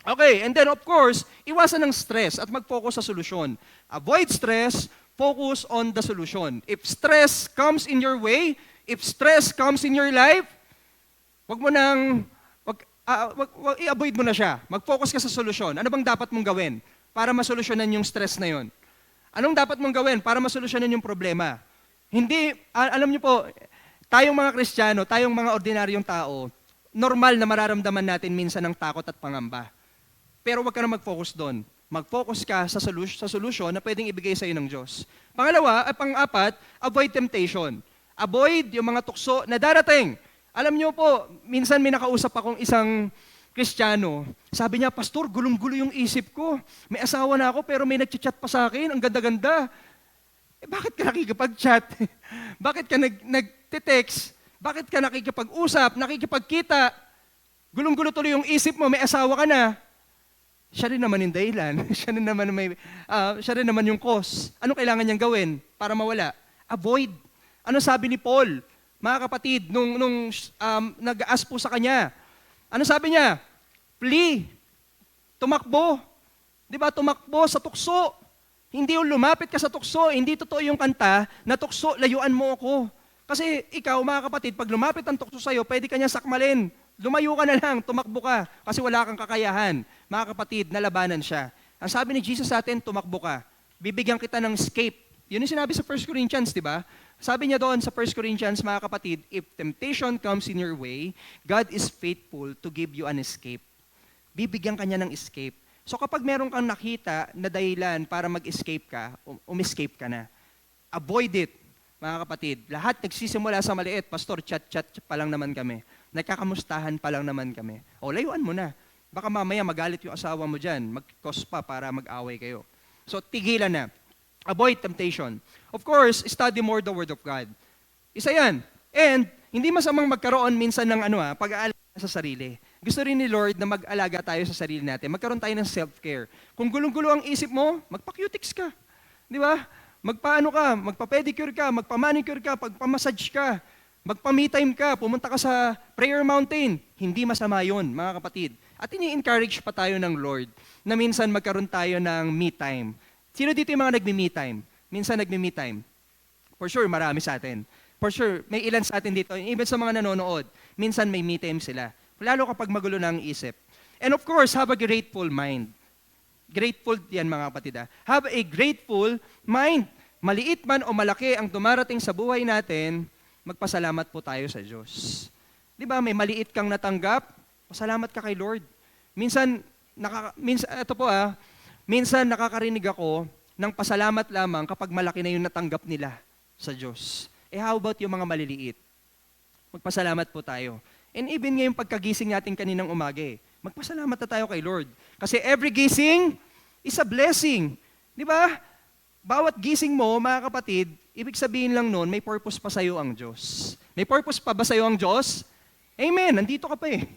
Okay, and then of course, iwasan ng stress at mag-focus sa solusyon. Avoid stress, focus on the solution. If stress comes in your way, if stress comes in your life, i-avoid mo na siya. Mag-focus ka sa solusyon. Ano bang dapat mong gawin para masolusyonan yung stress na yon? Anong dapat mong gawin para masolusyonan yung problema? Hindi, alam niyo po, tayong mga Kristiyano, tayong mga ordinaryong tao, normal na mararamdaman natin minsan ng takot at pangamba. Pero huwag ka na mag-focus doon. Mag-focus ka sa solution na pwedeng ibigay sa iyo ng Diyos. Pang-apat, avoid temptation. Avoid yung mga tukso na darating. Alam niyo po, minsan may nakausap akong isang Kristiyano. Sabi niya, Pastor, gulong-gulo yung isip ko. May asawa na ako pero may nag-chat pa sa akin. Ang ganda-ganda. Bakit ka nakikipag-chat? Bakit ka nag-text? Bakit ka nakikipag-usap, nakikipagkita? Gulong-gulo tuloy yung isip mo, may asawa ka na. Siya rin naman yung dahilan. Siya rin naman yung cause. Ano kailangan niyang gawin para mawala? Avoid. Ano sabi ni Paul? Mga kapatid, nung nag-ask po sa kanya, ano sabi niya? Flee. Tumakbo. Di ba? Tumakbo sa tukso. Hindi yung lumapit ka sa tukso. Hindi totoo yung kanta na tukso, layuan mo ako. Kasi ikaw, mga kapatid, pag lumapit ang tukso sa'yo, pwede ka niya sakmalin. Lumayo ka na lang, tumakbo ka. Kasi wala kang kakayahan. Mga kapatid, nalabanan siya. Ang sabi ni Jesus sa atin, tumakbo ka. Bibigyan kita ng escape. Yun yung sinabi sa 1 Corinthians, di ba? Sabi niya doon sa 1 Corinthians, mga kapatid, if temptation comes in your way, God is faithful to give you an escape. Bibigyan ka niya ng escape. So kapag meron kang nakita na dahilan para mag-escape ka, escape ka na. Avoid it, mga kapatid. Lahat nagsisimula sa maliit, Pastor, chat-chat pa lang naman kami. Nagkakamustahan pa lang naman kami. Layuan mo na. Baka mamaya magalit yung asawa mo dyan, mag-cause pa para mag-away kayo. So tigilan na. Avoid temptation. Of course, study more the Word of God. Isa yan. And hindi masamang magkaroon minsan ng pag-aalaga sa sarili. Gusto rin ni Lord na mag-alaga tayo sa sarili natin. Magkaroon tayo ng self-care. Kung gulong-gulo ang isip mo, magpa-cutics ka. Di ba? Magpa-pedicure ka, magpa-manicure ka, magpa-massage ka, magpa-me time ka, pumunta ka sa prayer mountain. Hindi masama yun, mga kapatid. At ini-encourage pa tayo ng Lord na minsan magkaroon tayo ng me time. Sino dito yung mga nagme-me time? Minsan nagme-me time. For sure, marami sa atin. For sure, may ilan sa atin dito. Even sa mga nanonood, minsan may me time sila. Lalo kapag magulo na ang isip. And of course, have a grateful mind. Grateful yan mga kapatid. Have a grateful mind. Maliit man o malaki ang dumarating sa buhay natin, magpasalamat po tayo sa Diyos. Di ba, may maliit kang natanggap, pasalamat ka kay Lord. Minsan nakakarinig ako ng pasalamat lamang kapag malaki na yung natanggap nila sa Diyos. How about yung mga maliliit? Magpasalamat po tayo. And even ngayong pagkagising natin kaninang umaga, magpasalamat na tayo kay Lord. Kasi every gising is a blessing. Di ba? Bawat gising mo, mga kapatid, ibig sabihin lang nun, may purpose pa sa'yo ang Diyos. May purpose pa ba sa'yo ang Diyos? Amen, nandito ka pa eh.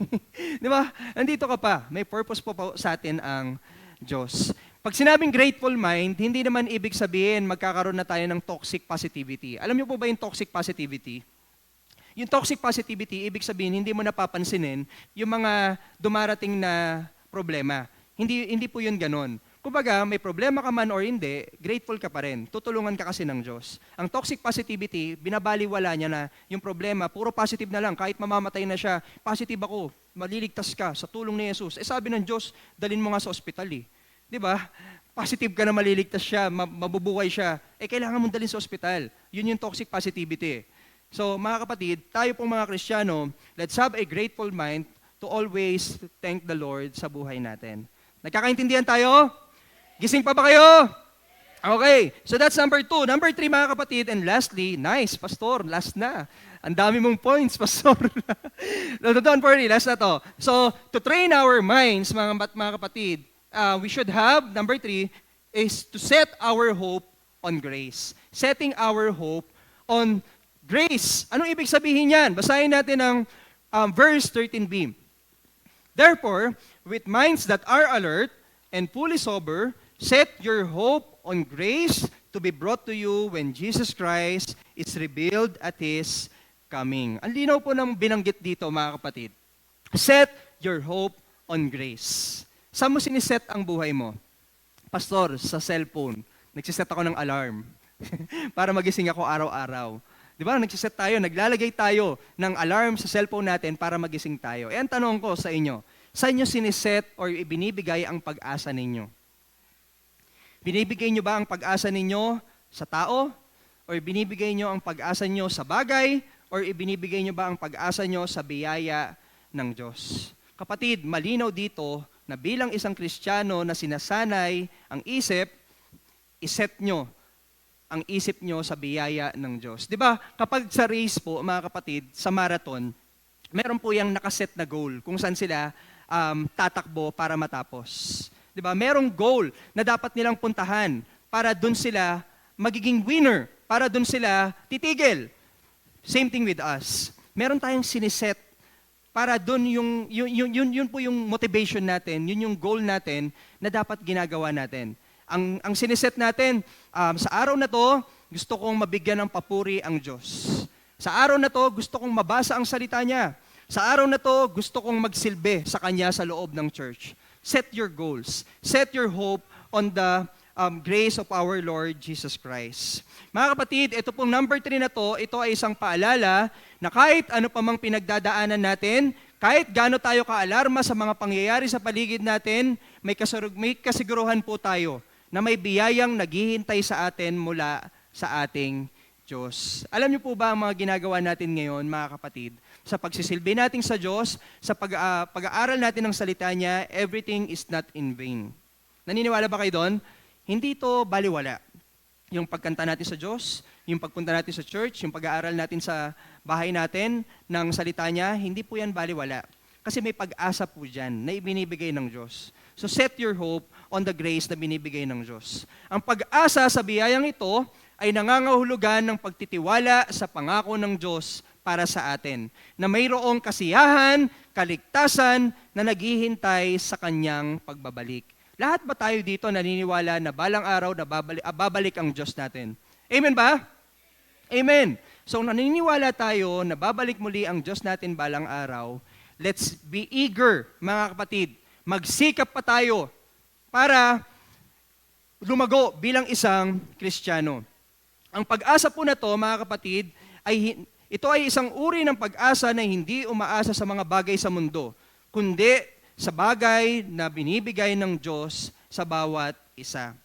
Di ba? Nandito ka pa. May purpose pa sa atin ang Diyos. Pag sinabing grateful mind, hindi naman ibig sabihin magkakaroon na tayo ng toxic positivity. Alam niyo po ba yung toxic positivity? Yung toxic positivity, ibig sabihin, hindi mo napapansinin yung mga dumarating na problema. Hindi po yun ganon. Kumbaga, may problema ka man or hindi, grateful ka pa rin. Tutulungan ka kasi ng Diyos. Ang toxic positivity, binabaliwala niya na yung problema, puro positive na lang. Kahit mamamatay na siya, positive ako, maliligtas ka sa tulong ni Jesus. Sabi ng Diyos, dalin mo nga sa ospital eh. Di ba? Positive ka na maliligtas siya, mabubuhay siya. Kailangan mong dalhin sa ospital. Yun yung toxic positivity. So, mga kapatid, tayo pong mga Kristiyano, let's have a grateful mind to always thank the Lord sa buhay natin. Nagkakaintindihan tayo? Gising pa ba kayo? Okay, so that's number 2. Number 3, mga kapatid, and lastly, nice, Pastor, last na. Ang dami mong points, Pastor. Don't worry, last na to. So, to train our minds, mga kapatid, we should have, number 3, is to set our hope on grace. Setting our hope on grace. Anong ibig sabihin yan? Basahin natin ang verse 13b. Therefore, with minds that are alert and fully sober, set your hope on grace to be brought to you when Jesus Christ is revealed at His coming. Ang linaw po ng binanggit dito, mga kapatid. Set your hope on grace. Saan mo siniset ang buhay mo? Pastor, sa cellphone. Nagsiset ako ng alarm para magising ako araw-araw. Di ba? Nagsiset tayo, naglalagay tayo ng alarm sa cellphone natin para magising tayo. Ang tanong ko sa inyo, saan nyo siniset or ibinibigay ang pag-asa ninyo? Binibigay nyo ba ang pag-asa ninyo sa tao? Or binibigay nyo ang pag-asa nyo sa bagay? Or ibinibigay nyo ba ang pag-asa nyo sa biyaya ng Diyos? Kapatid, malinaw dito na bilang isang Kristiyano na sinasanay ang isip, iset nyo ang isip nyo sa biyaya ng Diyos. Di ba, kapag sa race po, mga kapatid, sa marathon, meron po yung nakaset na goal kung saan sila tatakbo para matapos. Di ba, merong goal na dapat nilang puntahan para dun sila magiging winner, para dun sila titigil. Same thing with us. Meron tayong siniset para dun yun po yung motivation natin, yun yung goal natin na dapat ginagawa natin. Ang siniset natin, sa araw na to, gusto kong mabigyan ng papuri ang Diyos. Sa araw na to, gusto kong mabasa ang salita niya. Sa araw na to, gusto kong magsilbi sa Kanya sa loob ng church. Set your goals. Set your hope on the grace of our Lord Jesus Christ. Mga kapatid, ito pong number 3 na to, ito ay isang paalala na kahit ano pa mang pinagdadaanan natin, kahit gaano tayo kaalarma sa mga pangyayari sa paligid natin, may kasiguruhan po tayo na may biyayang naghihintay sa atin mula sa ating Diyos. Alam niyo po ba ang mga ginagawa natin ngayon, mga kapatid? Sa pagsisilbi natin sa Diyos, sa pag-aaral natin ng salita niya, everything is not in vain. Naniniwala ba kayo doon? Hindi ito baliwala. Yung pagkanta natin sa Diyos, yung pagpunta natin sa church, yung pag-aaral natin sa bahay natin ng salita niya, hindi po yan baliwala. Kasi may pag-asa po dyan na ibinibigay ng Diyos. So set your hope on the grace na binibigay ng Diyos. Ang pag-asa sa biyayang ito ay nangangahulugan ng pagtitiwala sa pangako ng Diyos para sa atin, na mayroong kasiyahan, kaligtasan na naghihintay sa Kanyang pagbabalik. Lahat ba tayo dito naniniwala na balang araw na babalik ang Diyos natin? Amen ba? Amen. So naniniwala tayo na babalik muli ang Diyos natin balang araw. Let's be eager, mga kapatid. Magsikap pa tayo para lumago bilang isang Kristiyano. Ang pag-asa po na to, mga kapatid, ito ay isang uri ng pag-asa na hindi umaasa sa mga bagay sa mundo, kundi sa bagay na binibigay ng Diyos sa bawat isa.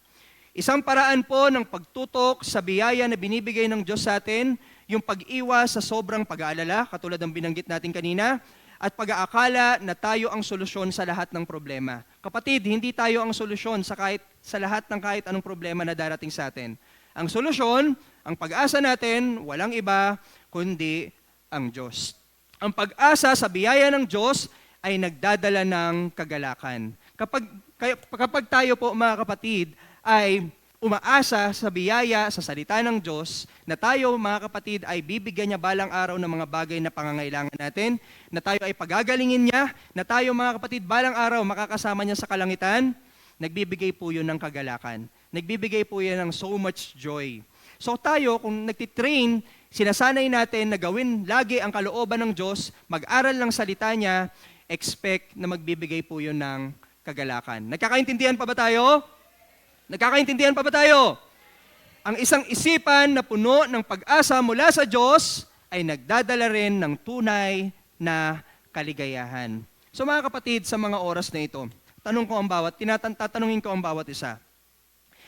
Isang paraan po ng pagtutok sa biyaya na binibigay ng Diyos sa atin, yung pag-iwas sa sobrang pag-aalala, katulad ng binanggit natin kanina, at pag-aakala na tayo ang solusyon sa lahat ng problema. Kapatid, hindi tayo ang solusyon sa lahat ng kahit anong problema na darating sa atin. Ang solusyon, ang pag-asa natin, walang iba kundi ang Diyos. Ang pag-asa sa biyaya ng Diyos ay nagdadala ng kagalakan. Kapag tayo po mga kapatid ay umaasa sa biyaya, sa salita ng Diyos, na tayo mga kapatid ay bibigyan niya balang araw ng mga bagay na pangangailangan natin, na tayo ay pagagalingin niya, na tayo mga kapatid balang araw makakasama niya sa kalangitan, nagbibigay po yun ng kagalakan. Nagbibigay po yan ng so much joy. So tayo, kung nagtitrain, sinasanay natin na gawin lagi ang kalooban ng Diyos, mag-aral ng salita niya, expect na magbibigay po yun ng kagalakan. Nagkakaintindihan pa ba tayo? Nagkakaintindihan pa ba tayo? Ang isang isipan na puno ng pag-asa mula sa Diyos ay nagdadala rin ng tunay na kaligayahan. So mga kapatid, sa mga oras na ito, tatanungin ko ang bawat isa.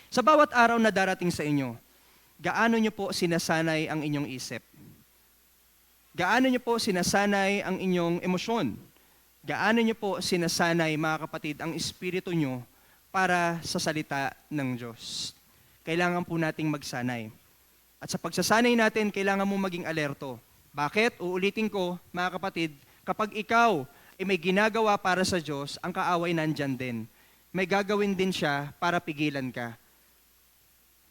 Sa bawat araw na darating sa inyo, gaano nyo po sinasanay ang inyong isip? Gaano nyo po sinasanay ang inyong emosyon? Gaano nyo po sinasanay, mga kapatid, ang espiritu nyo para sa salita ng Diyos? Kailangan po nating magsanay. At sa pagsasanay natin, kailangan mo maging alerto. Bakit? Uulitin ko, mga kapatid, kapag ikaw ay may ginagawa para sa Diyos, ang kaaway nandyan din. May gagawin din siya para pigilan ka.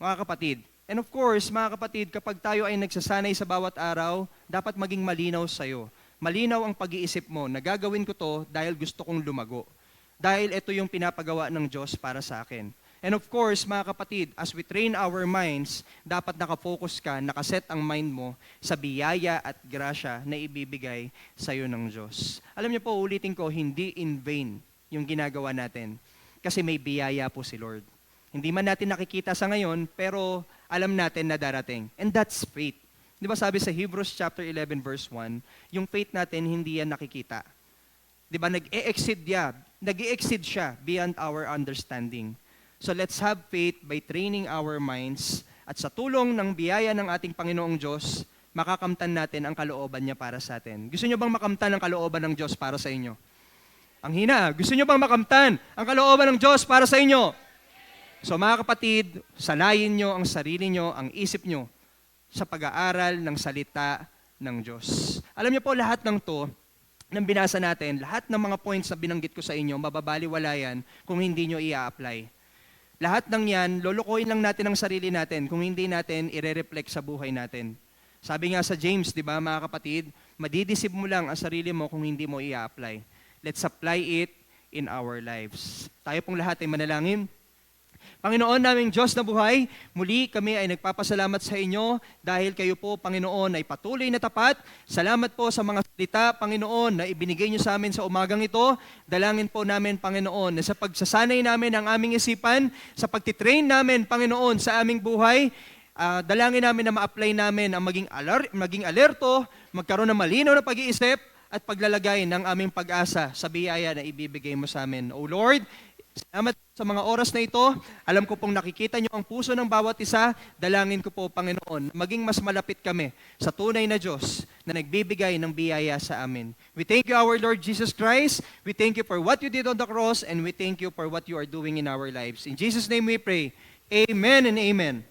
Mga kapatid, and of course, mga kapatid, kapag tayo ay nagsasanay sa bawat araw, dapat maging malinaw sa'yo. Malinaw ang pag-iisip mo, nagagawin ko to dahil gusto kong lumago. Dahil ito yung pinapagawa ng Diyos para sa akin. And of course, mga kapatid, as we train our minds, dapat nakafocus ka, nakaset ang mind mo sa biyaya at grasya na ibibigay sa'yo ng Diyos. Alam niyo po, ulitin ko, hindi in vain yung ginagawa natin. Kasi may biyaya po si Lord. Hindi man natin nakikita sa ngayon, pero alam natin na darating. And that's faith. Di ba sabi sa Hebrews chapter 11 verse 1, yung faith natin hindi yan nakikita. Di ba nag-e-exceed siya beyond our understanding. So let's have faith by training our minds at sa tulong ng biyaya ng ating Panginoong Diyos, makakamtan natin ang kalooban niya para sa atin. Gusto niyo bang makamtan ang kalooban ng Diyos para sa inyo? Ang hina, gusto niyo bang makamtan ang kalooban ng Diyos para sa inyo? So mga kapatid, sanayin nyo ang sarili nyo, ang isip nyo sa pag-aaral ng salita ng Diyos. Alam niyo po, lahat ng to, nang binasa natin, lahat ng mga points na binanggit ko sa inyo, mababaliwala yan kung hindi nyo i-apply. Lahat ng yan, lolokohin lang natin ang sarili natin kung hindi natin i-reflect sa buhay natin. Sabi nga sa James, di ba mga kapatid, madidisip mo lang ang sarili mo kung hindi mo i-apply. Let's apply it in our lives. Tayo pong lahat ay manalangin. Panginoon naming Diyos na buhay, muli kami ay nagpapasalamat sa inyo dahil kayo po, Panginoon, ay patuloy na tapat. Salamat po sa mga salita, Panginoon, na ibinigay niyo sa amin sa umagang ito. Dalangin po namin, Panginoon, na sa pagsasanay namin ang aming isipan, sa pagtitrain namin, Panginoon, sa aming buhay, dalangin namin na ma-apply namin ang maging alerto, magkaroon ng malinaw na pag-iisip, at paglalagay ng aming pag-asa sa biyaya na ibibigay mo sa amin. O Lord, salamat sa mga oras na ito. Alam ko pong nakikita niyo ang puso ng bawat isa. Dalangin ko po, Panginoon, maging mas malapit kami sa tunay na Diyos na nagbibigay ng biyaya sa amin. We thank you, our Lord Jesus Christ. We thank you for what you did on the cross, and we thank you for what you are doing in our lives. In Jesus' name we pray. Amen and amen.